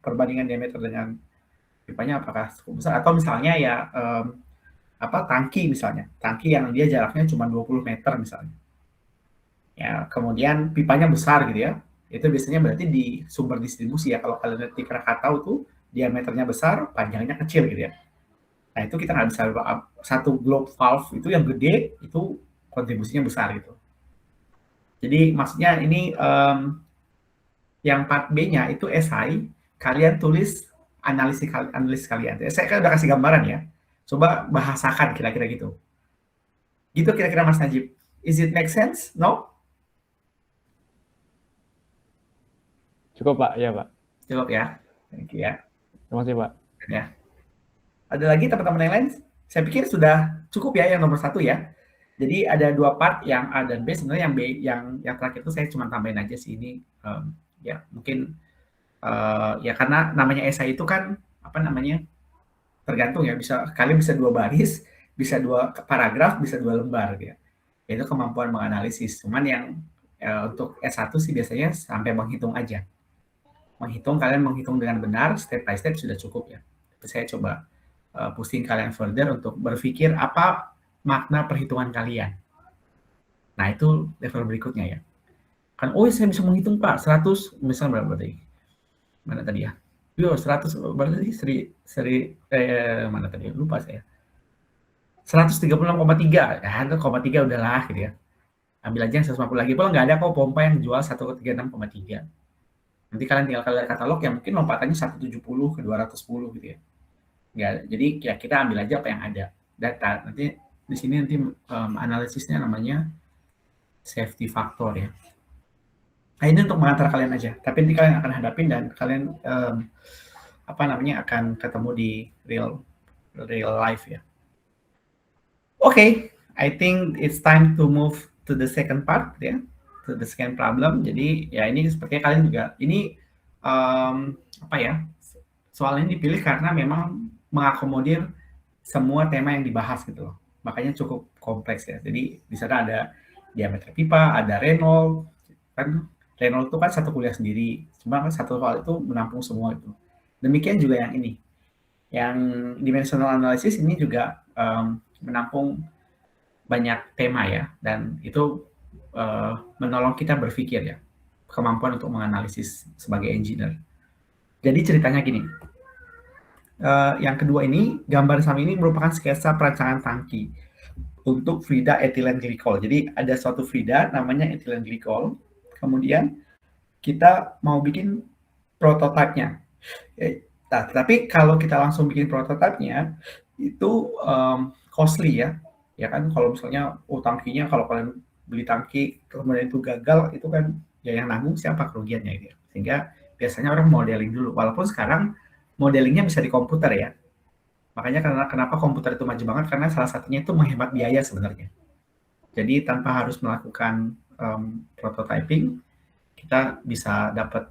perbandingan diameter dengan pipanya apakah cukup besar, atau misalnya ya tangki misalnya, tangki yang dia jaraknya cuma 20 meter misalnya. Ya, kemudian pipanya besar gitu ya. Itu biasanya berarti di sumber distribusi ya. Kalau kalian lihat di Krakatau tuh diameternya besar, panjangnya kecil gitu ya. Nah, itu kita nggak bisa, satu globe valve itu yang gede, itu kontribusinya besar gitu. Jadi maksudnya ini yang part B-nya itu esai, kalian tulis analisis kalian. Saya kan udah kasih gambaran ya. Coba bahasakan kira-kira gitu. Gitu kira-kira Mas Najib. Is it make sense? No? Cukup Pak, ya Pak. Cukup ya. Thank you ya. Terima kasih Pak. Ya. Ada lagi teman-teman yang lain? Saya pikir sudah cukup ya yang nomor 1 ya. Jadi ada 2 part yang A dan B. Sebenarnya yang B, yang terakhir itu saya cuma tambahin aja sih ini. Ya mungkin ya karena namanya esai itu kan tergantung ya, kalian bisa 2 baris, bisa 2 paragraf, bisa 2 lembar gitu ya. Itu kemampuan menganalisis. Cuman yang untuk S1 sih biasanya sampai menghitung aja. Kalian menghitung dengan benar, step by step sudah cukup ya. Tapi saya coba pusing kalian further untuk berpikir apa makna perhitungan kalian. Nah, itu level berikutnya ya. Kan, saya bisa menghitung Pak, 100, misalnya berapa tadi? Mana tadi ya? 100, berapa tadi? Mana tadi? Lupa saya. 136,3, ya 1,3 udahlah gitu ya. Ambil aja yang 150 lagi, pula nggak ada kok pompa yang jual 136,3. Nanti kalian tinggal lihat katalog yang mungkin lompatannya 170 ke 210 gitu ya. Ya, jadi ya kita ambil aja apa yang ada. Data, nanti di sini nanti analisisnya namanya safety factor ya. Nah, ini untuk mengantar kalian aja. Tapi nanti kalian akan hadapin dan kalian akan ketemu di real life ya. Okay, I think it's time to move to the second part ya, to the second problem. Jadi ya ini sepertinya kalian juga ini soal ini dipilih karena memang mengakomodir semua tema yang dibahas gitu loh. Makanya cukup kompleks ya. Jadi di sana ada diameter pipa, ada Reynolds, kan Reynolds itu kan satu kuliah sendiri. Cuma kan satu hal itu menampung semua itu. Demikian juga yang ini. Yang dimensional analysis ini juga menampung banyak tema ya. Dan itu menolong kita berpikir ya. Kemampuan untuk menganalisis sebagai engineer. Jadi ceritanya gini. Yang kedua ini, gambar samping ini merupakan sketsa perancangan tangki untuk Frida ethylene glycol. Jadi ada suatu Frida namanya ethylene glycol. Kemudian kita mau bikin prototipenya. Nah, tapi kalau kita langsung bikin prototipenya itu costly ya. Ya kan kalau misalnya tangkinya kalau kalian beli tangki kemudian itu gagal itu kan ya yang nanggung siapa kerugiannya gitu. Sehingga biasanya orang modeling dulu. Walaupun sekarang modelingnya bisa di komputer ya. Makanya kenapa komputer itu maju banget karena salah satunya itu menghemat biaya sebenarnya. Jadi tanpa harus melakukan prototyping, kita bisa dapat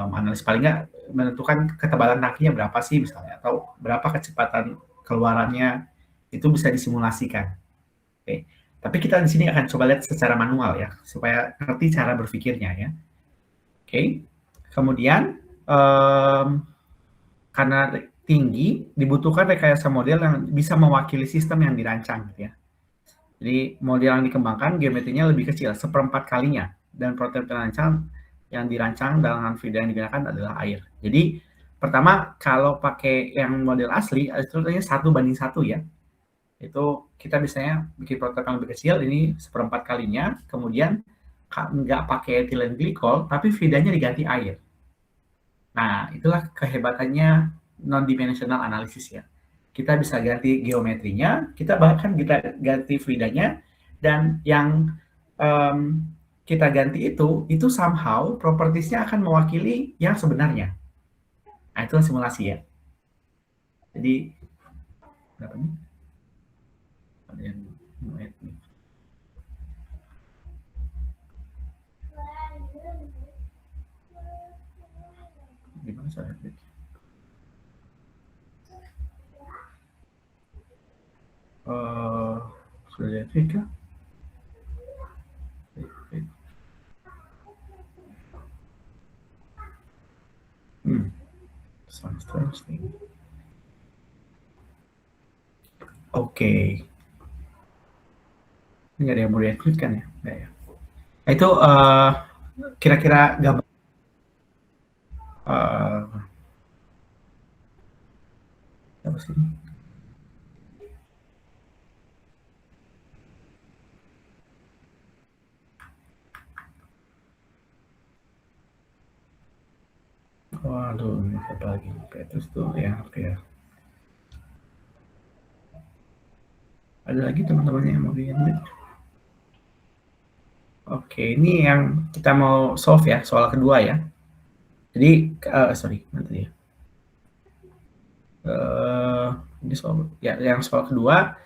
analis paling nggak menentukan ketebalan tangkinya berapa sih misalnya atau berapa kecepatan keluarannya itu bisa disimulasikan. Oke. Tapi kita di sini akan coba lihat secara manual ya supaya ngerti cara berpikirnya ya. Oke. Kemudian karena tinggi, dibutuhkan rekayasa model yang bisa mewakili sistem yang dirancang. Gitu ya. Jadi model yang dikembangkan geometrinya lebih kecil, 1/4 kalinya. Dan prototipe yang dirancang dengan Frida yang digunakan adalah air. Jadi pertama, kalau pakai yang model asli, itu 1:1 ya. Itu kita biasanya bikin prototipe yang lebih kecil, ini 1/4 kalinya. Kemudian nggak pakai ethylene glycol, tapi Fridanya diganti air. Nah, itulah kehebatannya non-dimensional analysis ya. Kita bisa ganti geometrinya, kita bahkan kita ganti Fridanya, dan yang kita ganti itu somehow propertiesnya akan mewakili yang sebenarnya. Nah, itu simulasi ya. Jadi, berapa nih? Ada yang nih. Gimana saya lihat? Sudah lihat kah? Sounds interesting. Oke. Ini nggak ada yang mau di-include kan ya? Nggak ya. Nah, itu kira-kira gambar apa sih? Waduh, ini apa lagi? Petrus tuh ya, oke ya. Ada lagi teman-teman yang mau di-include? Oke, ini yang kita mau solve ya, soal kedua ya. Jadi, sorry, nanti ya. Ini soal, ya, yang soal kedua,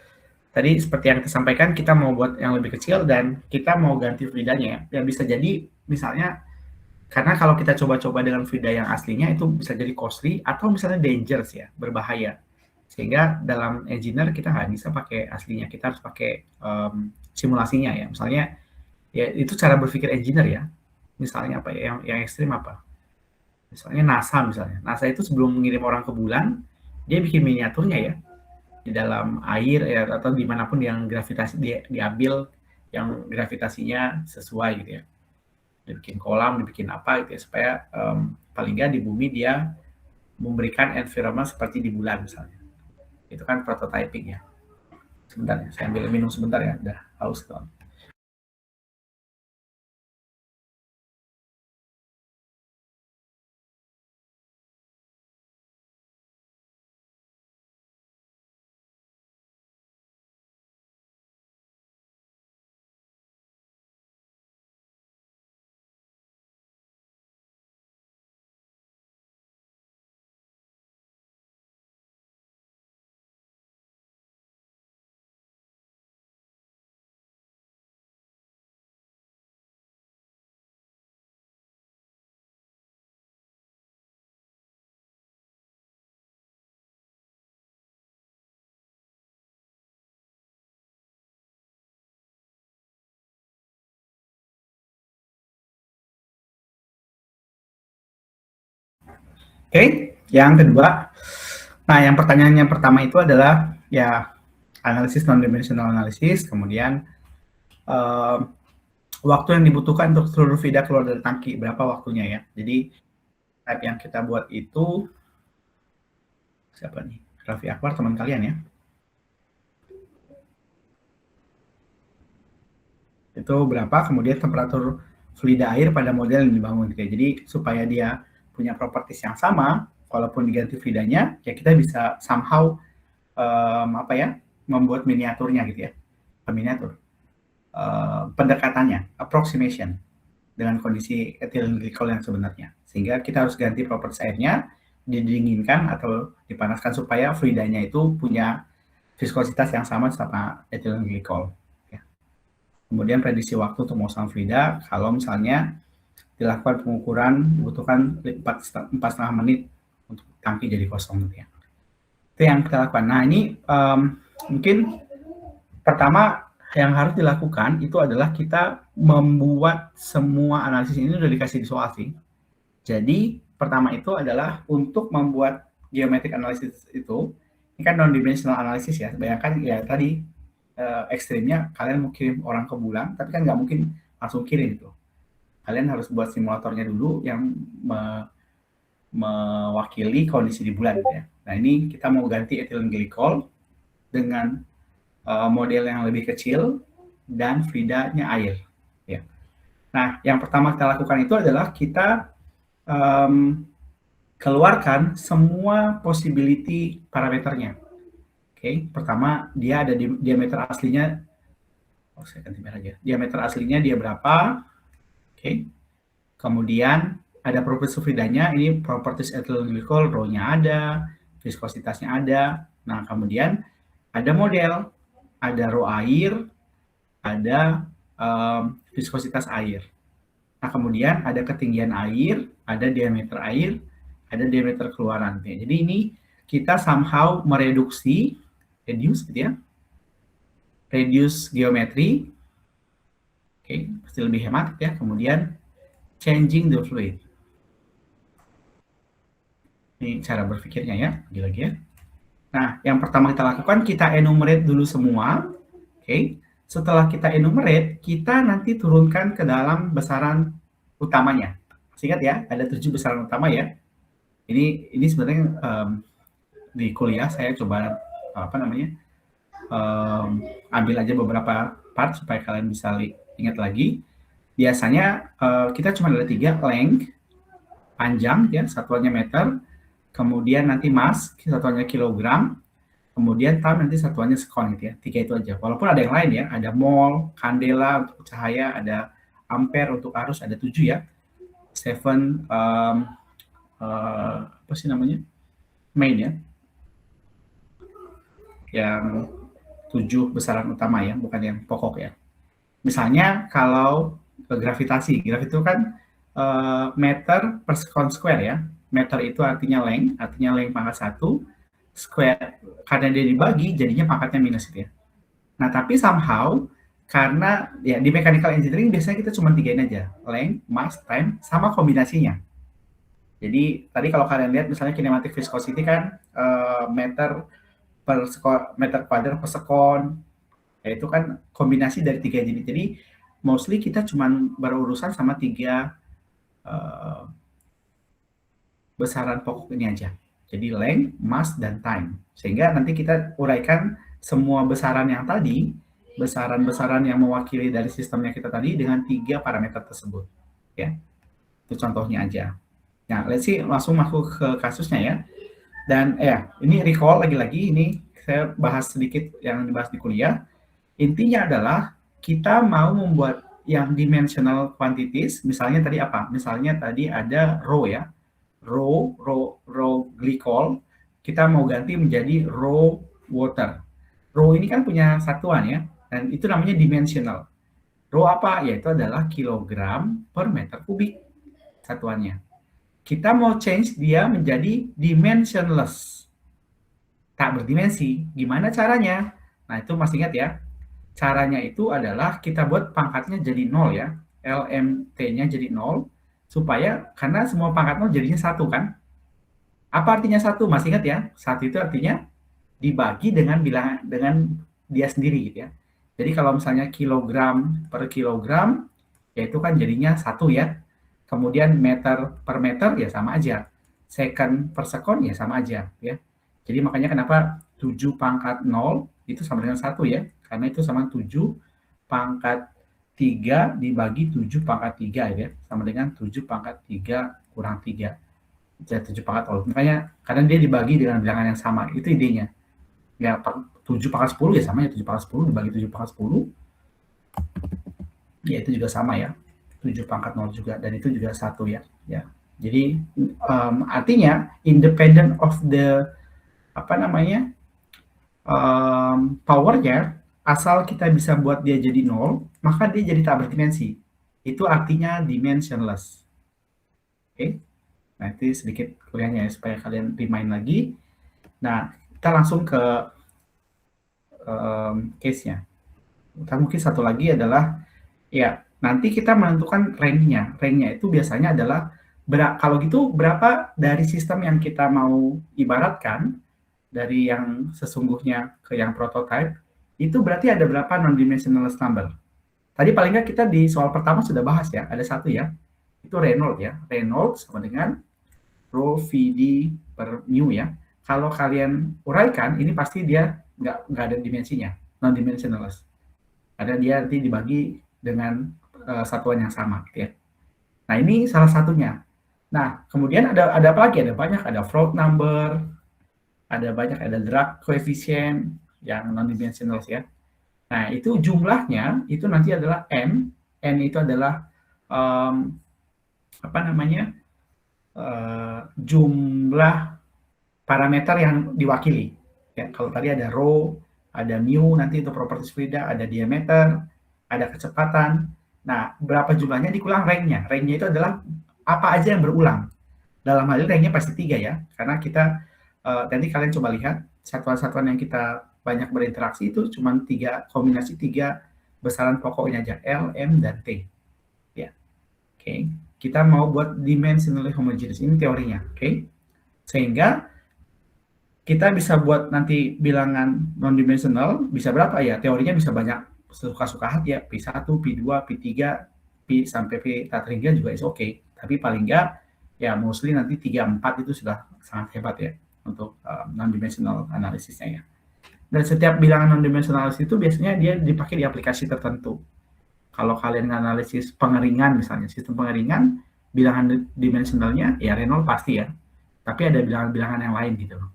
tadi seperti yang kita sampaikan, kita mau buat yang lebih kecil dan kita mau ganti Fridanya ya. Yang bisa jadi, misalnya, karena kalau kita coba-coba dengan Frida yang aslinya, itu bisa jadi costly, atau misalnya dangerous ya, berbahaya. Sehingga dalam engineer kita nggak bisa pakai aslinya, kita harus pakai simulasinya ya. Misalnya, ya itu cara berpikir engineer ya. Misalnya apa ya, yang ekstrim apa? Misalnya NASA itu sebelum mengirim orang ke bulan, dia bikin miniaturnya ya di dalam air ya atau dimanapun yang gravitasi dia diambil yang gravitasinya sesuai gitu ya. Dia bikin kolam, dibikin apa gitu ya supaya paling nggak di bumi dia memberikan environment seperti di bulan misalnya. Itu kan prototyping ya. Sebentar ya, saya ambil minum sebentar ya, udah haus kawan. Oke, yang kedua, nah yang pertanyaan yang pertama itu adalah ya analisis non-dimensional analysis, kemudian waktu yang dibutuhkan untuk seluruh VIDA keluar dari tangki, berapa waktunya ya. Jadi type yang kita buat itu, siapa nih? Raffi Akbar, teman kalian ya. Itu berapa, kemudian temperatur fluida air pada model yang dibangun. Jadi supaya dia punya properties yang sama, walaupun diganti fluidanya, ya kita bisa somehow membuat miniaturnya gitu ya, miniatur, pendekatannya, approximation dengan kondisi ethylene glycol yang sebenarnya. Sehingga kita harus ganti properties airnya, didinginkan atau dipanaskan supaya fluidanya itu punya viskositas yang sama ethylene glycol. Kemudian prediksi waktu untuk memasang fluida, kalau misalnya dilakukan pengukuran dibutuhkan 4,5 menit untuk tangki jadi kosong gitu ya. Itu yang kita lakukan. Nah ini mungkin pertama yang harus dilakukan itu adalah kita membuat semua analisis ini udah dikasih di soal sih. Jadi pertama itu adalah untuk membuat geometric analysis itu, ini kan non-dimensional analysis ya, bayangkan ya tadi ekstrimnya kalian mau kirim orang ke bulan, tapi kan nggak mungkin langsung kirim itu. Kalian harus buat simulatornya dulu yang mewakili kondisi di bulan gitu ya. Nah ini kita mau ganti ethylene glycol dengan model yang lebih kecil dan fluidanya air. Ya. Nah yang pertama kita lakukan itu adalah kita keluarkan semua possibility parameternya. Oke, pertama dia ada diameter aslinya. Oh, saya ganti merah aja. Diameter aslinya dia berapa? Oke. Kemudian ada properties fluidanya. Ini properties ethylene glycol, rho-nya ada, viskositasnya ada. Nah, kemudian ada model, ada rho air, ada viskositas air. Nah, kemudian ada ketinggian air, ada diameter air, ada diameter keluaran. Jadi ini kita somehow reduce gitu ya, reduce geometri, oke, pasti lebih hemat ya. Kemudian changing the fluid, ini cara berpikirnya ya, lagi-lagi ya. Nah, yang pertama kita lakukan, kita enumerate dulu semua, oke. Setelah kita enumerate, kita nanti turunkan ke dalam besaran utamanya. Ingat ya, ada 7 besaran utama ya. Ini sebenarnya di kuliah saya coba ambil aja beberapa part supaya kalian bisa ingat lagi. Biasanya kita cuma ada 3, length, panjang ya, satuannya meter, kemudian nanti mass, satuannya kilogram, kemudian time nanti satuannya sekon gitu ya. 3 itu aja. Walaupun ada yang lain ya, ada mol, candela untuk cahaya, ada ampere untuk arus, ada 7 ya. 7 apa sih namanya? Main ya. Yang 7 besaran utama ya, bukan yang pokok ya. Misalnya kalau gravitasi itu kan meter per second square ya. Meter itu artinya length pangkat 1, square karena dia dibagi jadinya pangkatnya minus gitu ya. Nah tapi somehow karena ya di mechanical engineering biasanya kita cuma 3-in aja, length, mass, time, sama kombinasinya. Jadi tadi kalau kalian lihat misalnya kinematic viscosity kan meter kuadrat per sekon, yaitu kan kombinasi dari 3 jenis. Jadi mostly kita cuma berurusan sama 3 besaran pokok ini aja. Jadi length, mass, dan time. Sehingga nanti kita uraikan semua besaran yang tadi, besaran-besaran yang mewakili dari sistemnya kita tadi dengan 3 parameter tersebut. Ya, itu contohnya aja. Nah, let's see, langsung masuk ke kasusnya ya. Dan ini recall lagi-lagi, ini saya bahas sedikit yang dibahas di kuliah. Intinya adalah kita mau membuat yang dimensional quantities, misalnya tadi apa? Misalnya tadi ada rho ya, rho glycol, kita mau ganti menjadi rho water. Rho ini kan punya satuan ya, dan itu namanya dimensional. Rho apa? Yaitu adalah kilogram per meter kubik satuannya. Kita mau change dia menjadi dimensionless, tak berdimensi. Gimana caranya? Nah, itu masih ingat ya. Caranya itu adalah kita buat pangkatnya jadi 0 ya. LMT-nya jadi 0, supaya karena semua pangkat 0 jadinya 1 kan. Apa artinya 1? Masih ingat ya? 1 itu artinya dibagi dengan bilangan dengan dia sendiri gitu ya. Jadi kalau misalnya kilogram per kilogram, ya itu kan jadinya 1 ya. Kemudian meter per meter ya sama aja. Second per second ya sama aja ya. Jadi makanya kenapa 7 pangkat 0 itu sama dengan 1 ya. Karena itu sama 7 pangkat 3 dibagi 7 pangkat 3 ya. Sama dengan 7 pangkat 3 kurang 3. Jadi 7 pangkat 0. Makanya karena dia dibagi dengan bilangan yang sama. Itu idenya. Ya 7 pangkat 10 ya sama ya, 7 pangkat 10 dibagi 7 pangkat 10 ya itu juga sama ya, 7 pangkat 0 juga, dan itu juga 1 ya. Jadi artinya independent of the powernya, asal kita bisa buat dia jadi 0, maka dia jadi tak berdimensi. Itu artinya dimensionless. Oke. Nah, itu sedikit kuliahnya ya, supaya kalian remind lagi. Nah, kita langsung ke case-nya. Mungkin satu lagi adalah, ya nanti kita menentukan rank-nya. Rank-nya itu biasanya adalah, kalau gitu berapa dari sistem yang kita mau ibaratkan, dari yang sesungguhnya ke yang prototype, itu berarti ada berapa non-dimensional number. Tadi paling nggak kita di soal pertama sudah bahas ya, ada 1 ya, itu Reynolds ya. Reynolds sama dengan rho VD per mu ya. Kalau kalian uraikan, ini pasti dia nggak ada dimensinya, non-dimensional. Ada dia nanti dibagi dengan satuan yang sama gitu ya. Nah, ini salah satunya. Nah, kemudian ada apa lagi? Ada banyak, ada float number, ada banyak, ada drag coefficient yang non-dimensional ya. Nah, itu jumlahnya itu nanti adalah n. N itu adalah jumlah parameter yang diwakili. Ya, kalau tadi ada rho, ada mu, nanti itu properties fluida, ada diameter, ada kecepatan. Nah, berapa jumlahnya dikulang rank-nya. Rank-nya itu adalah apa aja yang berulang. Dalam hal ini rank-nya pasti 3 ya, karena kita nanti kalian coba lihat satuan-satuan yang kita banyak berinteraksi itu cuma 3 kombinasi 3 besaran pokoknya aja, L, M, dan T. Ya. Oke. Kita mau buat dimensionally homogeneous, ini teorinya, oke? Sehingga kita bisa buat nanti bilangan non-dimensional, bisa berapa ya? Teorinya bisa banyak, suka-suka hati ya, P1, P2, P3, P sampai P tak terhingga juga is oke. Tapi paling enggak, ya mostly nanti 3, 4 itu sudah sangat hebat ya, untuk non-dimensional analisisnya ya. Dan setiap bilangan non-dimensional itu biasanya dia dipakai di aplikasi tertentu. Kalau kalian analisis pengeringan misalnya, sistem pengeringan, bilangan dimensionalnya ya Reynolds pasti ya. Tapi ada bilangan-bilangan yang lain gitu loh.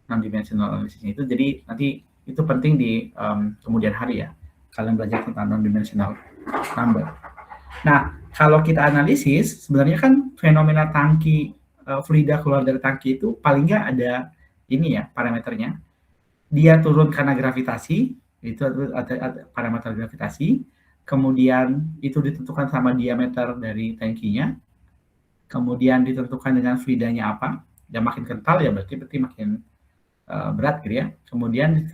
Non-dimensional analisisnya itu, jadi nanti itu penting di kemudian hari ya. Kalian belajar tentang non-dimensional number. Nah, kalau kita analisis, sebenarnya kan fenomena tangki, fluida keluar dari tangki itu paling nggak ada ini ya parameternya. Dia turun karena gravitasi, itu ada parameter gravitasi. Kemudian itu ditentukan sama diameter dari tangkinya, kemudian ditentukan dengan fluidanya apa, dan makin kental ya berarti makin berat gitu ya. Kemudian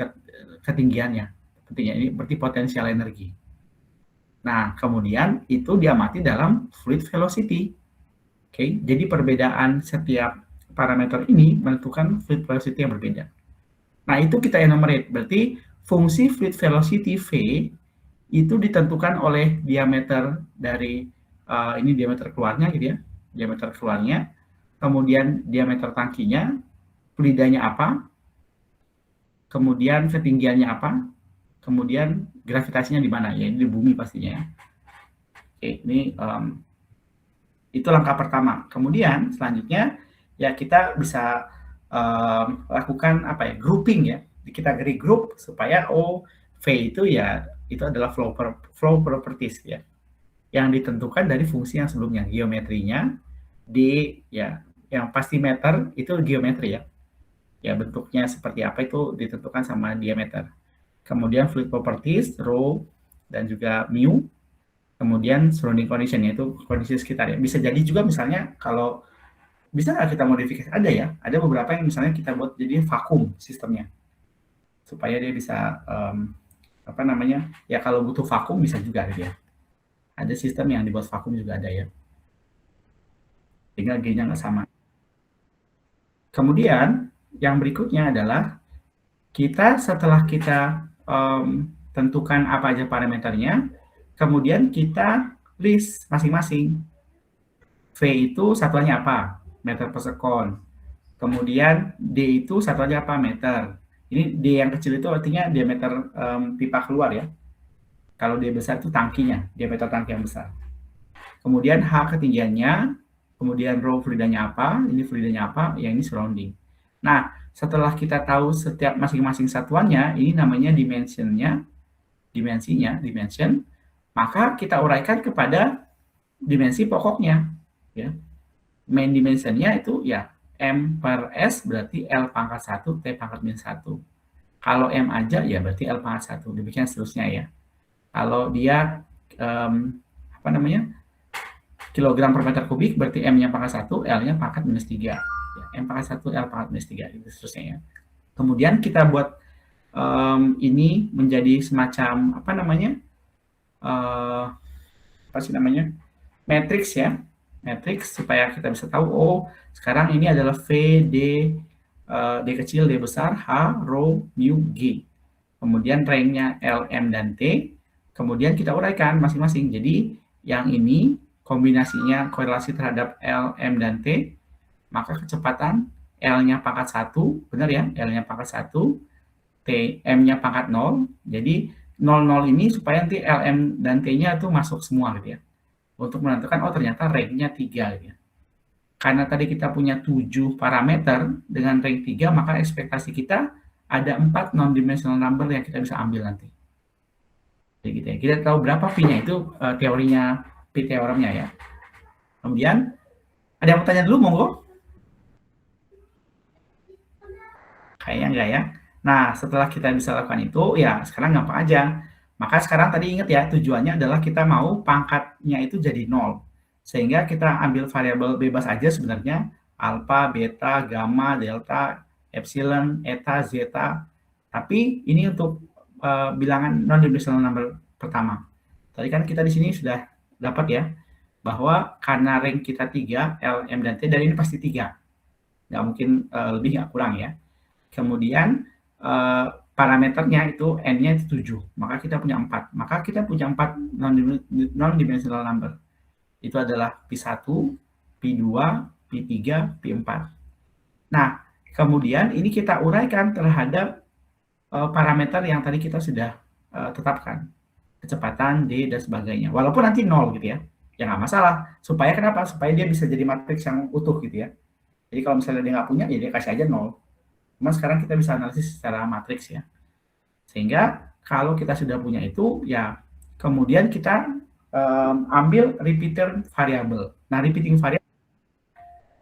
ketinggiannya, pentingnya ini berarti potensial energi. Nah, kemudian itu diamati dalam fluid velocity. Oke, jadi perbedaan setiap parameter ini menentukan fluid velocity yang berbeda. Nah, itu kita enumerate, berarti fungsi fluid velocity V itu ditentukan oleh diameter dari ini diameter keluarnya gitu ya, diameter keluarnya, kemudian diameter tangkinya, fluidanya apa, kemudian ketinggiannya apa, kemudian gravitasinya di mana ya, di bumi pastinya ya. Oke, ini itu langkah pertama. Kemudian selanjutnya ya kita bisa lakukan apa ya, grouping ya, kita regroup supaya V itu ya itu adalah flow properties ya, yang ditentukan dari fungsi yang sebelumnya, geometrinya. D ya, yang pasti meter itu geometri ya bentuknya seperti apa itu ditentukan sama diameter. Kemudian fluid properties, rho dan juga mu. Kemudian surrounding condition, yaitu kondisi sekitar ya. Bisa jadi juga misalnya kalau bisa nggak kita modifikasi, ada beberapa yang misalnya kita buat jadi vakum sistemnya supaya dia bisa ya kalau butuh vakum bisa juga gitu ya. Ada sistem yang dibuat vakum juga ada ya, sehingga G-nya nggak sama. Kemudian yang berikutnya adalah kita setelah kita tentukan apa aja parameternya, kemudian kita list masing-masing. V itu satuannya apa? Meter per second. Kemudian D itu satuannya apa? Meter. Ini D yang kecil itu artinya diameter pipa keluar ya. Kalau D besar itu tangkinya, diameter tangki yang besar. Kemudian H ketinggiannya, kemudian rho fluidanya apa, ini fluidanya apa, yang ini surrounding. Nah, setelah kita tahu setiap masing-masing satuannya, ini namanya dimensinya, dimension, maka kita uraikan kepada dimensi pokoknya. Ya. Main dimensionnya itu ya M per S berarti L pangkat 1, T pangkat min 1. Kalau M aja ya berarti L pangkat 1, demikian seterusnya ya. Kalau dia kilogram per meter kubik berarti M-nya pangkat 1, L-nya pangkat minus 3. Ya, M pangkat 1, L pangkat minus 3, gitu seterusnya ya. Kemudian kita buat ini menjadi semacam matriks ya. Matriks supaya kita bisa tahu, oh sekarang ini adalah V, D, D kecil, D besar, H, rho, mu, G. Kemudian range-nya L, M, dan T. Kemudian kita uraikan masing-masing. Jadi yang ini kombinasinya korelasi terhadap L, M, dan T, maka kecepatan L-nya pangkat 1, benar ya, L-nya pangkat 1, T, M-nya pangkat 0, jadi 0, ini supaya nanti L, M, dan T-nya itu masuk semua gitu ya, untuk menentukan, oh ternyata range-nya 3 gitu ya. Karena tadi kita punya 7 parameter dengan range 3, maka ekspektasi kita ada 4 non-dimensional number yang kita bisa ambil nanti. Jadi gitu ya. Kita tahu berapa V-nya itu teorinya, P-teoremnya ya. Kemudian, ada yang mau tanya dulu, monggo? Kayaknya enggak ya. Nah, setelah kita bisa lakukan itu, ya sekarang gampang aja. Maka sekarang tadi ingat ya, tujuannya adalah kita mau pangkatnya itu jadi 0. Sehingga kita ambil variabel bebas aja sebenarnya, alfa, beta, gamma, delta, epsilon, eta, zeta. Tapi ini untuk bilangan non-dimensional number pertama. Tadi kan kita di sini sudah dapat ya, bahwa karena range kita 3, L, M, dan T, dan ini pasti 3. Nggak mungkin lebih, nggak kurang ya. Kemudian parameternya itu N-nya itu 7, maka kita punya 4. Maka kita punya 4 non-dimensional number. Itu adalah P1, P2, P3, P4. Nah, kemudian ini kita uraikan terhadap parameter yang tadi kita sudah tetapkan. Kecepatan, D, dan sebagainya. Walaupun nanti 0 gitu ya. Ya nggak masalah. Supaya kenapa? Supaya dia bisa jadi matriks yang utuh gitu ya. Jadi kalau misalnya dia nggak punya, ya dia kasih aja 0. Cuma sekarang kita bisa analisis secara matriks ya. Sehingga kalau kita sudah punya itu, ya kemudian kita ambil repeater variable. Nah, repeating variable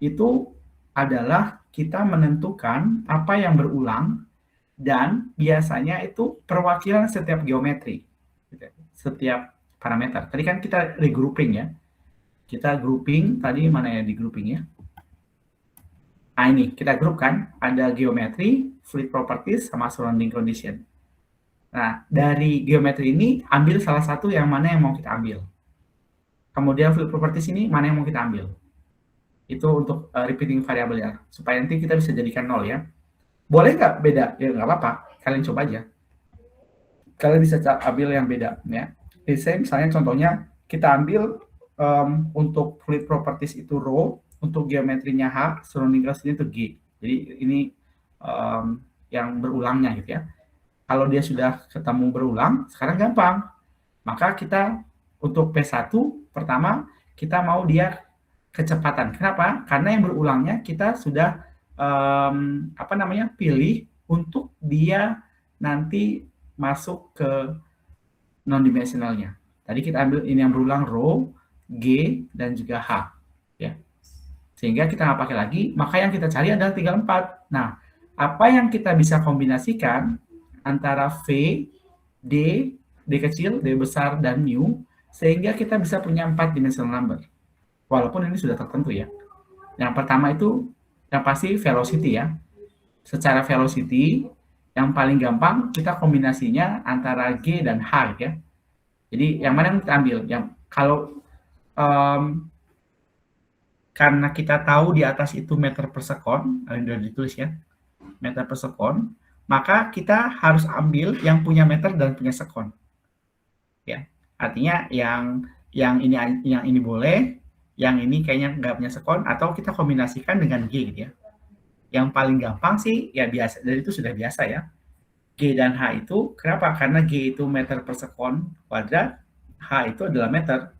itu adalah kita menentukan apa yang berulang dan biasanya itu perwakilan setiap geometri, setiap parameter. Tadi kan kita regrouping ya. Kita grouping, tadi mana ya di grouping ya? Nah ini, kita grup kan, ada geometri, fluid properties, sama surrounding condition. Nah, dari geometri ini, ambil salah satu yang mana yang mau kita ambil. Kemudian fluid properties ini, mana yang mau kita ambil. Itu untuk repeating variable ya, supaya nanti kita bisa jadikan 0 ya. Boleh nggak beda? Ya nggak apa-apa, kalian coba aja. Kalian bisa ambil yang beda ya. Misalnya contohnya, kita ambil untuk fluid properties itu rho, untuk geometrinya H, surrounding condition itu G. Jadi ini yang berulangnya gitu ya. Kalau dia sudah ketemu berulang, sekarang gampang. Maka kita untuk P1 pertama kita mau dia kecepatan. Kenapa? Karena yang berulangnya kita sudah pilih untuk dia nanti masuk ke non-dimensionalnya. Tadi kita ambil ini yang berulang rho, G, dan juga H. Ya. Sehingga kita nggak pakai lagi, maka yang kita cari adalah tinggal 4. Nah, apa yang kita bisa kombinasikan antara V, D, D kecil, D besar, dan mu, sehingga kita bisa punya 4 dimensional number. Walaupun ini sudah tertentu ya. Yang pertama itu, yang pasti velocity ya. Secara velocity, yang paling gampang kita kombinasinya antara G dan H ya. Jadi yang mana yang kita ambil? Yang kalau karena kita tahu di atas itu meter per sekon, sudah ditulis ya, meter per sekon, maka kita harus ambil yang punya meter dan punya sekon. Ya, artinya yang ini boleh, yang ini kayaknya nggak punya sekon, atau kita kombinasikan dengan G gitu ya. Yang paling gampang sih ya biasa, dan itu sudah biasa ya. G dan H itu kenapa? Karena G itu meter per sekon kuadrat, H itu adalah meter.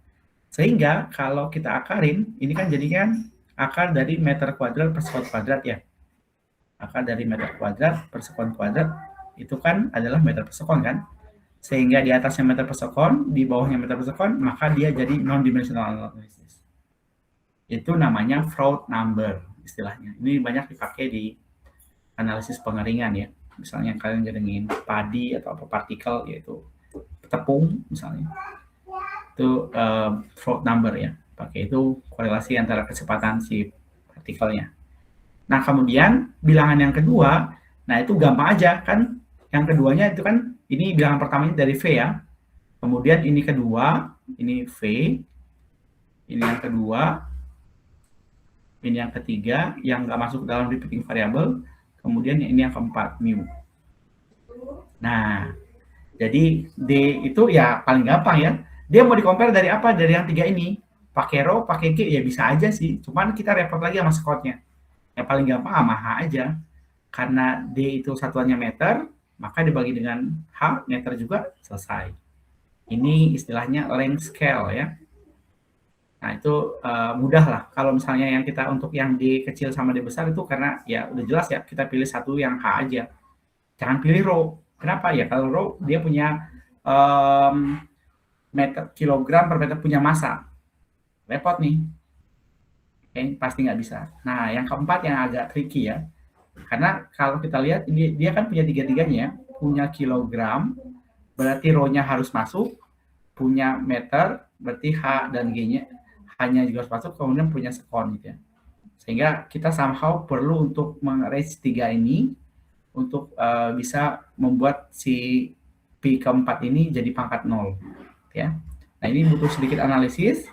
Sehingga kalau kita akarin, ini kan jadinya akar dari meter kuadrat per sekon kuadrat ya. Akar dari meter kuadrat per sekon kuadrat itu kan adalah meter per sekon kan. Sehingga di atasnya meter per sekon, di bawahnya meter per sekon, maka dia jadi non-dimensional analysis. Itu namanya Freud number istilahnya. Ini banyak dipakai di analisis pengeringan ya. Misalnya kalian ngedengin padi atau apa partikel, yaitu tepung misalnya. Itu Freud number ya. Pakai itu korelasi antara kecepatan si partikelnya. Nah, kemudian bilangan yang kedua, nah itu gampang aja kan. Yang keduanya itu kan, ini bilangan pertamanya dari V ya. Kemudian ini kedua, ini V. Ini yang kedua. Ini yang ketiga, yang nggak masuk dalam repeating variable. Kemudian ini yang keempat, mu. Nah, jadi D itu ya paling gampang ya. Dia mau di-compare dari apa? Dari yang tiga ini. Pakai rho, pakai G, ya bisa aja sih. Cuman kita repot lagi sama sekotnya. Yang paling gampang sama H aja. Karena D itu satuannya meter, maka dibagi dengan H, meter juga, selesai. Ini istilahnya length scale ya. Nah, itu mudah lah. Kalau misalnya yang kita untuk yang D kecil sama D besar itu karena ya udah jelas ya, kita pilih satu yang H aja. Jangan pilih rho. Kenapa ya? Kalau rho dia punya meter kilogram per meter punya massa. Repot nih. Pasti nggak bisa. Nah, yang keempat yang agak tricky ya. Karena kalau kita lihat ini dia kan punya tiga-tiganya, punya kilogram, berarti rho-nya harus masuk, punya meter, berarti H dan G-nya hanya juga harus masuk, kemudian punya sekon gitu ya. Sehingga kita somehow perlu untuk mengarrange tiga ini untuk bisa membuat si Pi keempat ini jadi pangkat 0 ya. Nah, ini butuh sedikit analisis.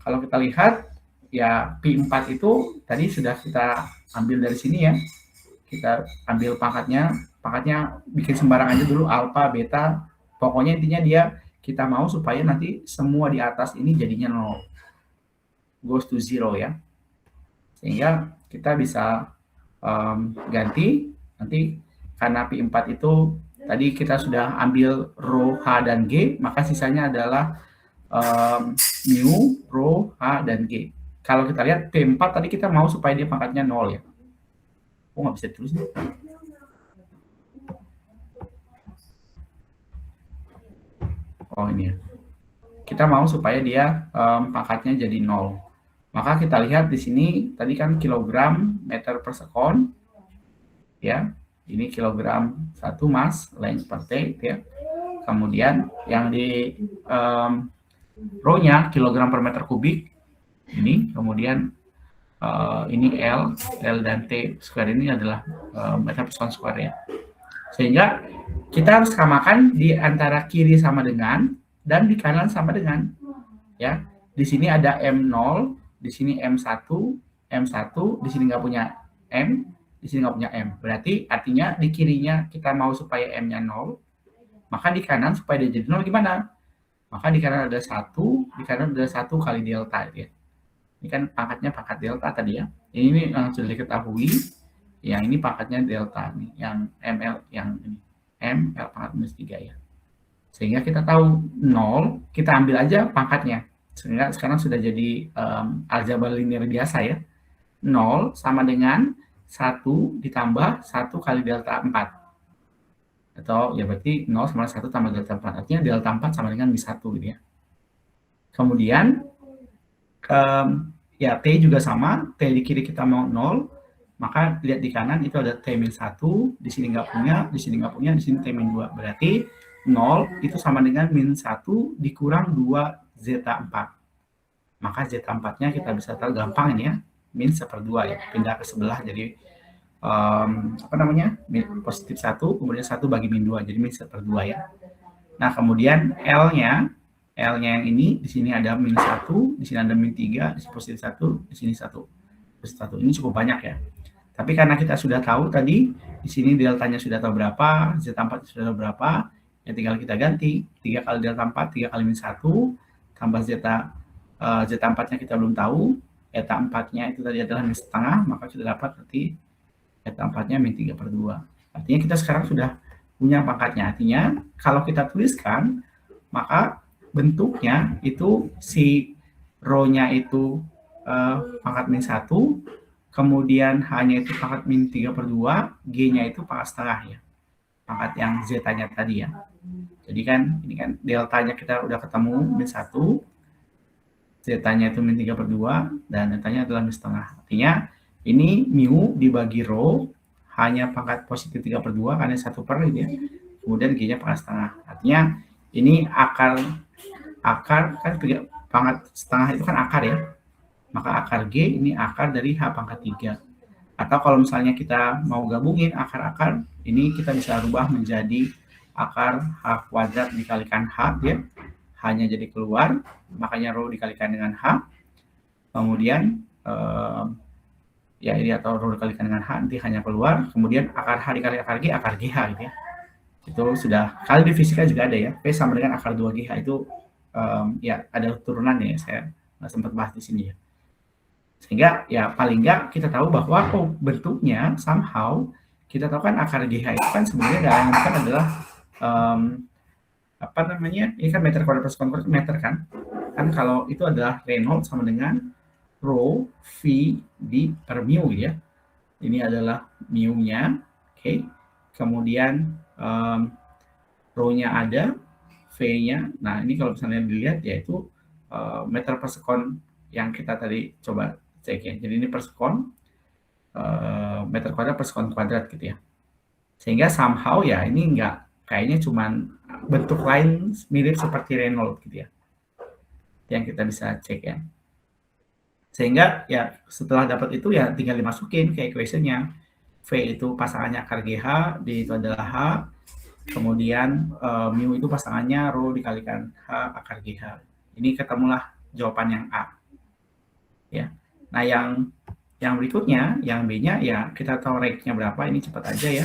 Kalau kita lihat ya Pi 4 itu tadi sudah kita ambil dari sini ya. Kita ambil pangkatnya bikin sembarang aja dulu, alfa, beta. Pokoknya intinya kita mau supaya nanti semua di atas ini jadinya 0. Goes to 0 ya. Sehingga kita bisa ganti nanti karena Pi 4 itu tadi kita sudah ambil rho, H, dan G, maka sisanya adalah mu, rho, H, dan G. Kalau kita lihat P4 tadi kita mau supaya dia pangkatnya 0 ya. Oh, nggak bisa ditulis nih. Oh, ini ya. Kita mau supaya dia pangkatnya jadi 0. Maka kita lihat di sini tadi kan kilogram meter per sekon. Ya. Ini kilogram 1 mass length per take ya. Kemudian yang di rho-nya kilogram per meter kubik. Ini kemudian ini L dan T square ini adalah meter per sekon square ya. Sehingga kita harus samakan di antara kiri sama dengan dan di kanan sama dengan ya. Di sini ada M0, di sini M1, di sini nggak punya M, di sini nggak punya M. Berarti artinya di kirinya kita mau supaya M-nya 0, maka di kanan supaya dia jadi 0 gimana? Maka di kanan ada 1, di kanan ada 1 kali delta ya. Ini kan pangkatnya pangkat delta tadi ya. Ini sudah diketahui. Yang ini pangkatnya delta nih, yang ML yang ini. M L pangkat minus 3 ya. Sehingga kita tahu 0, kita ambil aja pangkatnya. Sehingga sekarang sudah jadi aljabar linear biasa ya. 0 sama dengan 1 ditambah 1 kali delta 4. Atau ya berarti 0 sama 1 tambah delta 4. Artinya delta 4 sama dengan min 1 gitu ya. Kemudian ya T juga sama, T di kiri kita mau 0, maka lihat di kanan itu ada T min 1, di sini nggak punya, di sini nggak punya, di sini T min 2. Berarti 0 itu sama dengan min 1 dikurang 2 zeta 4. Maka zeta 4-nya kita bisa tahu gampang ini ya, min 1/2 ya, pindah ke sebelah jadi positif 1, kemudian 1 bagi min 2, jadi min 1/2 ya. Nah, kemudian L-nya L-nya yang ini, di sini ada min 1, di sini ada min 3, di sini positif 1, di sini 1, positif 1. Ini cukup banyak ya. Tapi karena kita sudah tahu tadi, di sini deltanya sudah tahu berapa, Z4 sudah tahu berapa, ya tinggal kita ganti. 3 kali delta 4, 3 kali min 1, tambah Z4-nya kita belum tahu, eta 4-nya itu tadi adalah min setengah, maka kita dapat berarti eta 4-nya min 3/2. Artinya kita sekarang sudah punya pangkatnya. Artinya kalau kita tuliskan, maka bentuknya itu si rho-nya itu pangkat min 1, kemudian H-nya itu pangkat min 3/2, G-nya itu pangkat setengah ya. Pangkat yang Z-nya tadi ya. Jadi kan ini kan deltanya kita udah ketemu min 1, Z-nya itu min 3/2, dan deltanya adalah min setengah. Artinya ini mu dibagi rho, hanya pangkat positif 3/2 karena 1/, gitu ya. Kemudian G-nya pangkat setengah. Artinya ini akar kan pangkat setengah itu kan akar ya. Maka akar G ini akar dari H pangkat 3. Atau kalau misalnya kita mau gabungin akar-akar, ini kita bisa rubah menjadi akar H kuadrat dikalikan H ya. H-nya jadi keluar, makanya rho dikalikan dengan H. Kemudian ya ini atau rho dikalikan dengan H, nanti hanya keluar. Kemudian akar H dikali akar G, akar GH gitu ya. Itu sudah, kali di fisika juga ada ya. P sama dengan akar 2GH itu ya ada turunannya ya, saya nggak sempat bahas di sini ya. Sehingga ya paling nggak kita tahu bahwa bentuknya somehow kita tahu kan akar GH itu kan sebenarnya dalam kan adalah apa namanya, ini kan meter kuadrat per sekon kuadrat meter kan kalau itu adalah Reynolds sama dengan rho V di per mu ya. Ini adalah mu-nya, oke. Kemudian rho-nya ada, V-nya. Nah ini kalau misalnya dilihat yaitu meter per sekon yang kita tadi coba cek ya. Jadi ini per sekon, meter kuadrat per sekon kuadrat gitu ya. Sehingga somehow ya ini enggak, kayaknya cuman bentuk lain mirip seperti Reynolds gitu ya. Yang kita bisa cek ya. Sehingga ya setelah dapat itu ya tinggal dimasukin ke equation-nya. V itu pasangannya akar GH, D itu adalah H, kemudian mu itu pasangannya rho dikalikan H akar GH. Ini ketemulah jawaban yang A. Ya. Nah, yang berikutnya, yang B-nya ya kita tahu rate-nya berapa, ini cepat aja ya.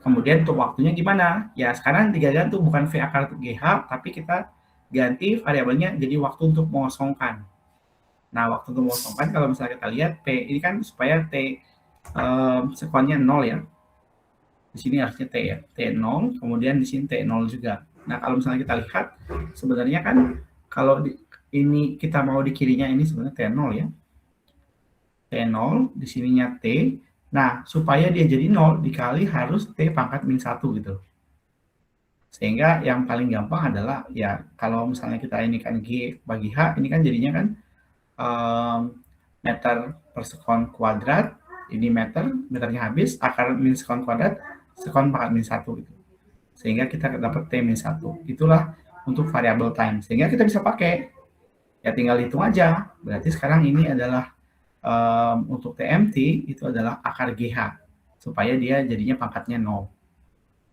Kemudian untuk waktunya gimana? Ya sekarang diganti tuh bukan V akar GH, tapi kita ganti variabelnya jadi waktu untuk mengosongkan. Nah, waktu untuk mengosongkan kalau misalnya kita lihat P ini kan supaya T sekonnya 0 ya. Di sini harusnya T ya, T0, kemudian di sini T0 juga. Nah, kalau misalnya kita lihat sebenarnya kan kalau ini kita mau di kirinya ini sebenarnya T0 ya. T0, di sininya T. Nah, supaya dia jadi 0 dikali harus T pangkat min 1 gitu. Sehingga yang paling gampang adalah ya kalau misalnya kita ini kan G bagi H, ini kan jadinya kan meter per sekon kuadrat, ini meternya habis, akar min sekon kuadrat, sekon pangkat min 1 gitu. Sehingga kita dapat T min 1. Itulah untuk variabel time. Sehingga kita bisa pakai, ya tinggal hitung aja. Berarti sekarang ini adalah untuk TMT itu adalah akar GH supaya dia jadinya pangkatnya 0.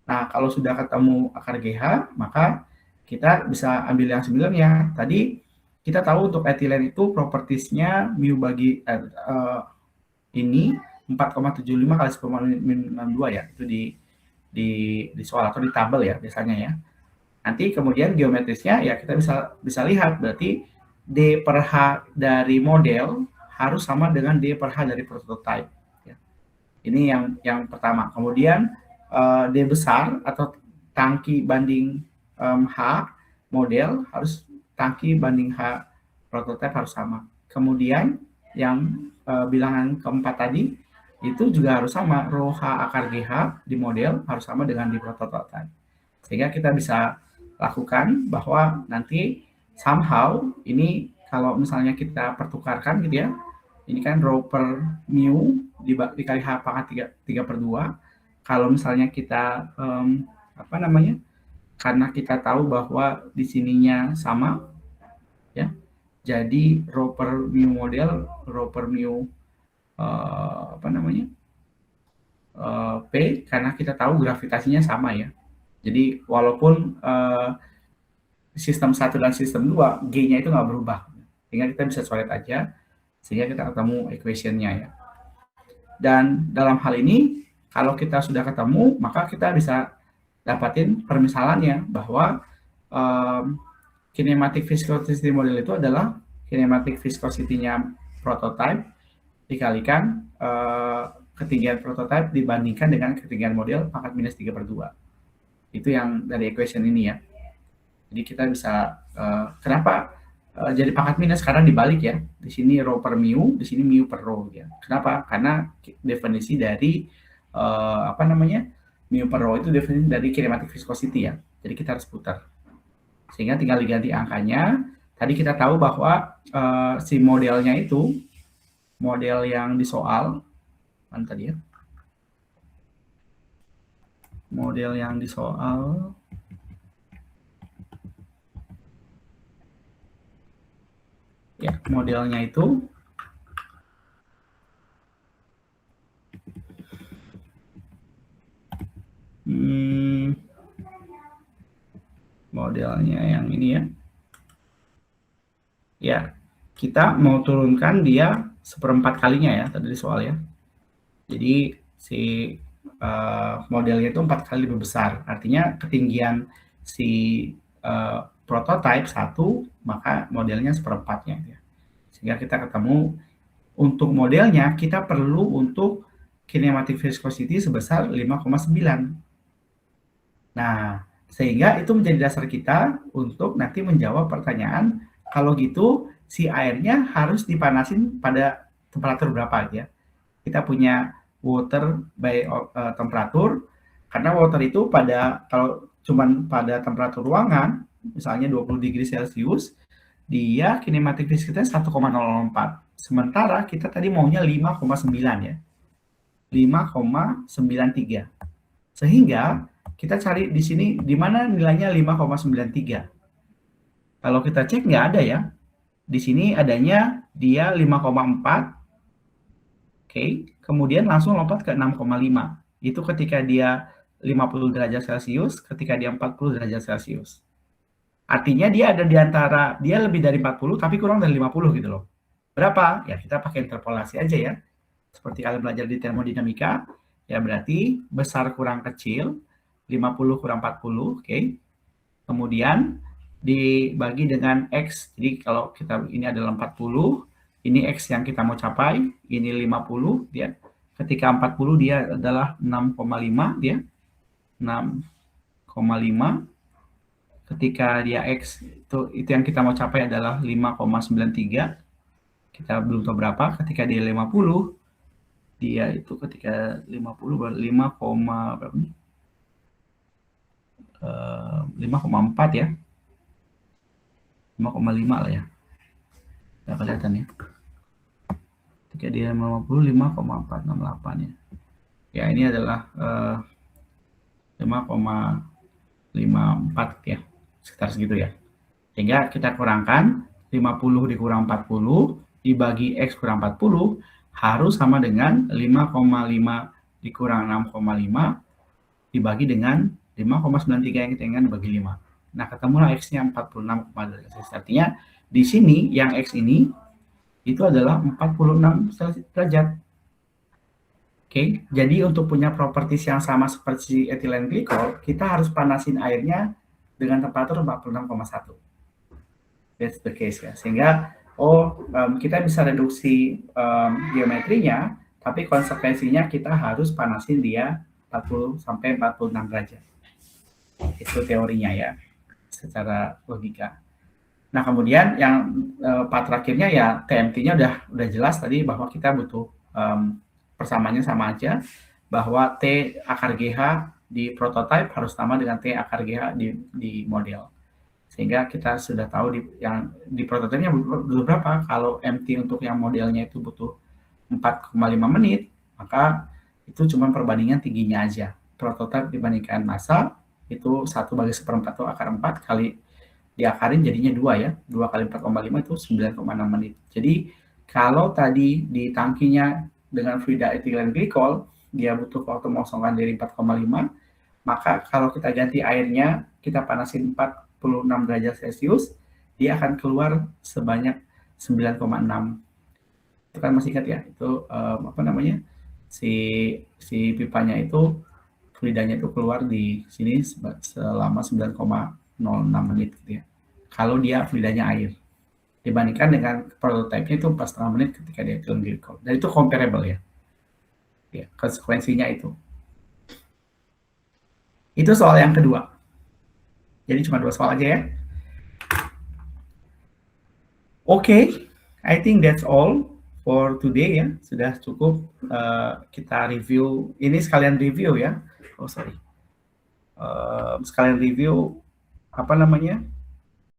Nah, kalau sudah ketemu akar GH, maka kita bisa ambil yang sebelumnya. Tadi kita tahu untuk etilen itu propertiesnya mu bagi ini 4,75 kali 10⁻62 ya. Itu di soal atau di tabel ya biasanya ya. Nanti kemudian geometrisnya ya kita bisa lihat berarti D per H dari model harus sama dengan D per H dari prototype. Ya. Ini yang pertama. Kemudian D besar atau tangki banding H model harus tangki banding H prototype harus sama. Kemudian yang bilangan keempat tadi itu juga harus sama. Rho H akar GH di model harus sama dengan di prototype. Sehingga kita bisa lakukan bahwa nanti somehow ini kalau misalnya kita pertukarkan gitu ya. Ini kan rho per mu dikali H pangkat 3/2. Kalau misalnya kita karena kita tahu bahwa di sininya sama ya. Jadi rho per mu model, rho per mu P karena kita tahu gravitasinya sama ya. Jadi walaupun di sistem 1 dan sistem 2, G-nya itu nggak berubah. Sehingga kita bisa coret aja, sehingga kita ketemu equation-nya ya. Dan dalam hal ini, kalau kita sudah ketemu, maka kita bisa dapatin permisalannya, bahwa kinematic viscosity model itu adalah kinematic viscosity-nya prototype dikalikan ketinggian prototype dibandingkan dengan ketinggian model pangkat minus 3/2. Itu yang dari equation ini ya. Jadi kita bisa, kenapa jadi pangkat minus? Karena dibalik ya. Di sini rho per mu, di sini mu per rho ya. Kenapa? Karena definisi dari mu per rho itu definisi dari kinematic viscosity ya. Jadi kita harus putar. Sehingga tinggal diganti angkanya. Tadi kita tahu bahwa si modelnya itu, model yang di soal, mana tadi ya? Model yang di soal, ya, modelnya itu modelnya yang ini ya. Ya, kita mau turunkan dia 1/4 kalinya ya, tadi di soal ya. Jadi si modelnya itu 4 kali lebih besar. Artinya ketinggian si prototype 1, maka modelnya 1/4-nya ya. Sehingga kita ketemu untuk modelnya kita perlu untuk kinematic viscosity sebesar 5,9. Nah, sehingga itu menjadi dasar kita untuk nanti menjawab pertanyaan, kalau gitu si airnya harus dipanasin pada temperatur berapa ya. Kita punya water by temperatur, karena water itu kalau cuman pada temperatur ruangan, misalnya 20 degree Celcius, dia kinematic viscosity 1,04. Sementara kita tadi maunya 5,9 ya. 5,93. Sehingga kita cari di sini di mana nilainya 5,93. Kalau kita cek nggak ada ya. Di sini adanya dia 5,4. Oke, kemudian langsung lompat ke 6,5. Itu ketika dia 50 derajat Celcius, ketika dia 40 derajat Celcius. Artinya dia ada di antara, dia lebih dari 40 tapi kurang dari 50 gitu loh. Berapa? Ya kita pakai interpolasi aja ya. Seperti kalian belajar di termodinamika, ya berarti besar kurang kecil, 50 kurang 40, oke. Kemudian dibagi dengan X. Jadi kalau kita ini adalah 40, ini X yang kita mau capai, ini 50 dia. Ketika 40 dia adalah 6,5 dia. 6,5. Ketika dia X itu yang kita mau capai adalah 5,93. Kita belum tahu berapa. Ketika dia 50, dia itu ketika 50 berapa nih? 5,4 ya. 5,5 lah ya. Nggak kelihatan ya. Ketika dia 50, 5,468 ya. Ya ini adalah 5,54 ya. Sekitar segitu ya. Sehingga kita kurangkan 50 dikurang 40 dibagi X kurang 40 harus sama dengan 5,5 dikurang 6,5 dibagi dengan 5,93 yang kita ingat dibagi 5. Nah, ketemulah X-nya 46,8. Artinya di sini yang X ini itu adalah 46 derajat. Oke, jadi untuk punya properties yang sama seperti ethylene glycol, kita harus panasin airnya dengan temperatur 46,1. That's the case ya. Sehingga kita bisa reduksi geometrinya, tapi konsekuensinya kita harus panasin dia 40 sampai 46 derajat. Itu teorinya ya, secara logika. Nah, kemudian yang part terakhirnya ya TMT-nya udah jelas tadi bahwa kita butuh persamaannya sama aja, bahwa T akar GH di prototype harus sama dengan T akar GH di model. Sehingga kita sudah tahu di prototipe-nya butuh berapa. Kalau MT untuk yang modelnya itu butuh 4,5 menit, maka itu cuma perbandingan tingginya aja. Prototipe dibandingkan massa itu 1/1/4 atau akar 4 kali diakarin jadinya 2 ya. 2 kali 4,5 itu 9,6 menit. Jadi kalau tadi di tangkinya dengan fluida ethylene glycol dia butuh waktu mengosongkan dari 4,5, maka kalau kita ganti airnya, kita panasin derajat Celcius, dia akan keluar sebanyak 9,6. Itu kan masih ingat ya, itu si pipanya itu fluidanya itu keluar di sini selama 9,06 menit gitu ya. Kalau dia fluidanya air. Dibandingkan dengan prototipe-nya itu 4,5 menit ketika dia ethylene glycol. Dan itu comparable ya. Ya, konsekuensinya itu. Itu soal yang kedua. Jadi cuma 2 soal aja ya. Oke, I think that's all for today ya. Sudah cukup kita review. Ini sekalian review ya. Oh sorry. Sekalian review apa namanya?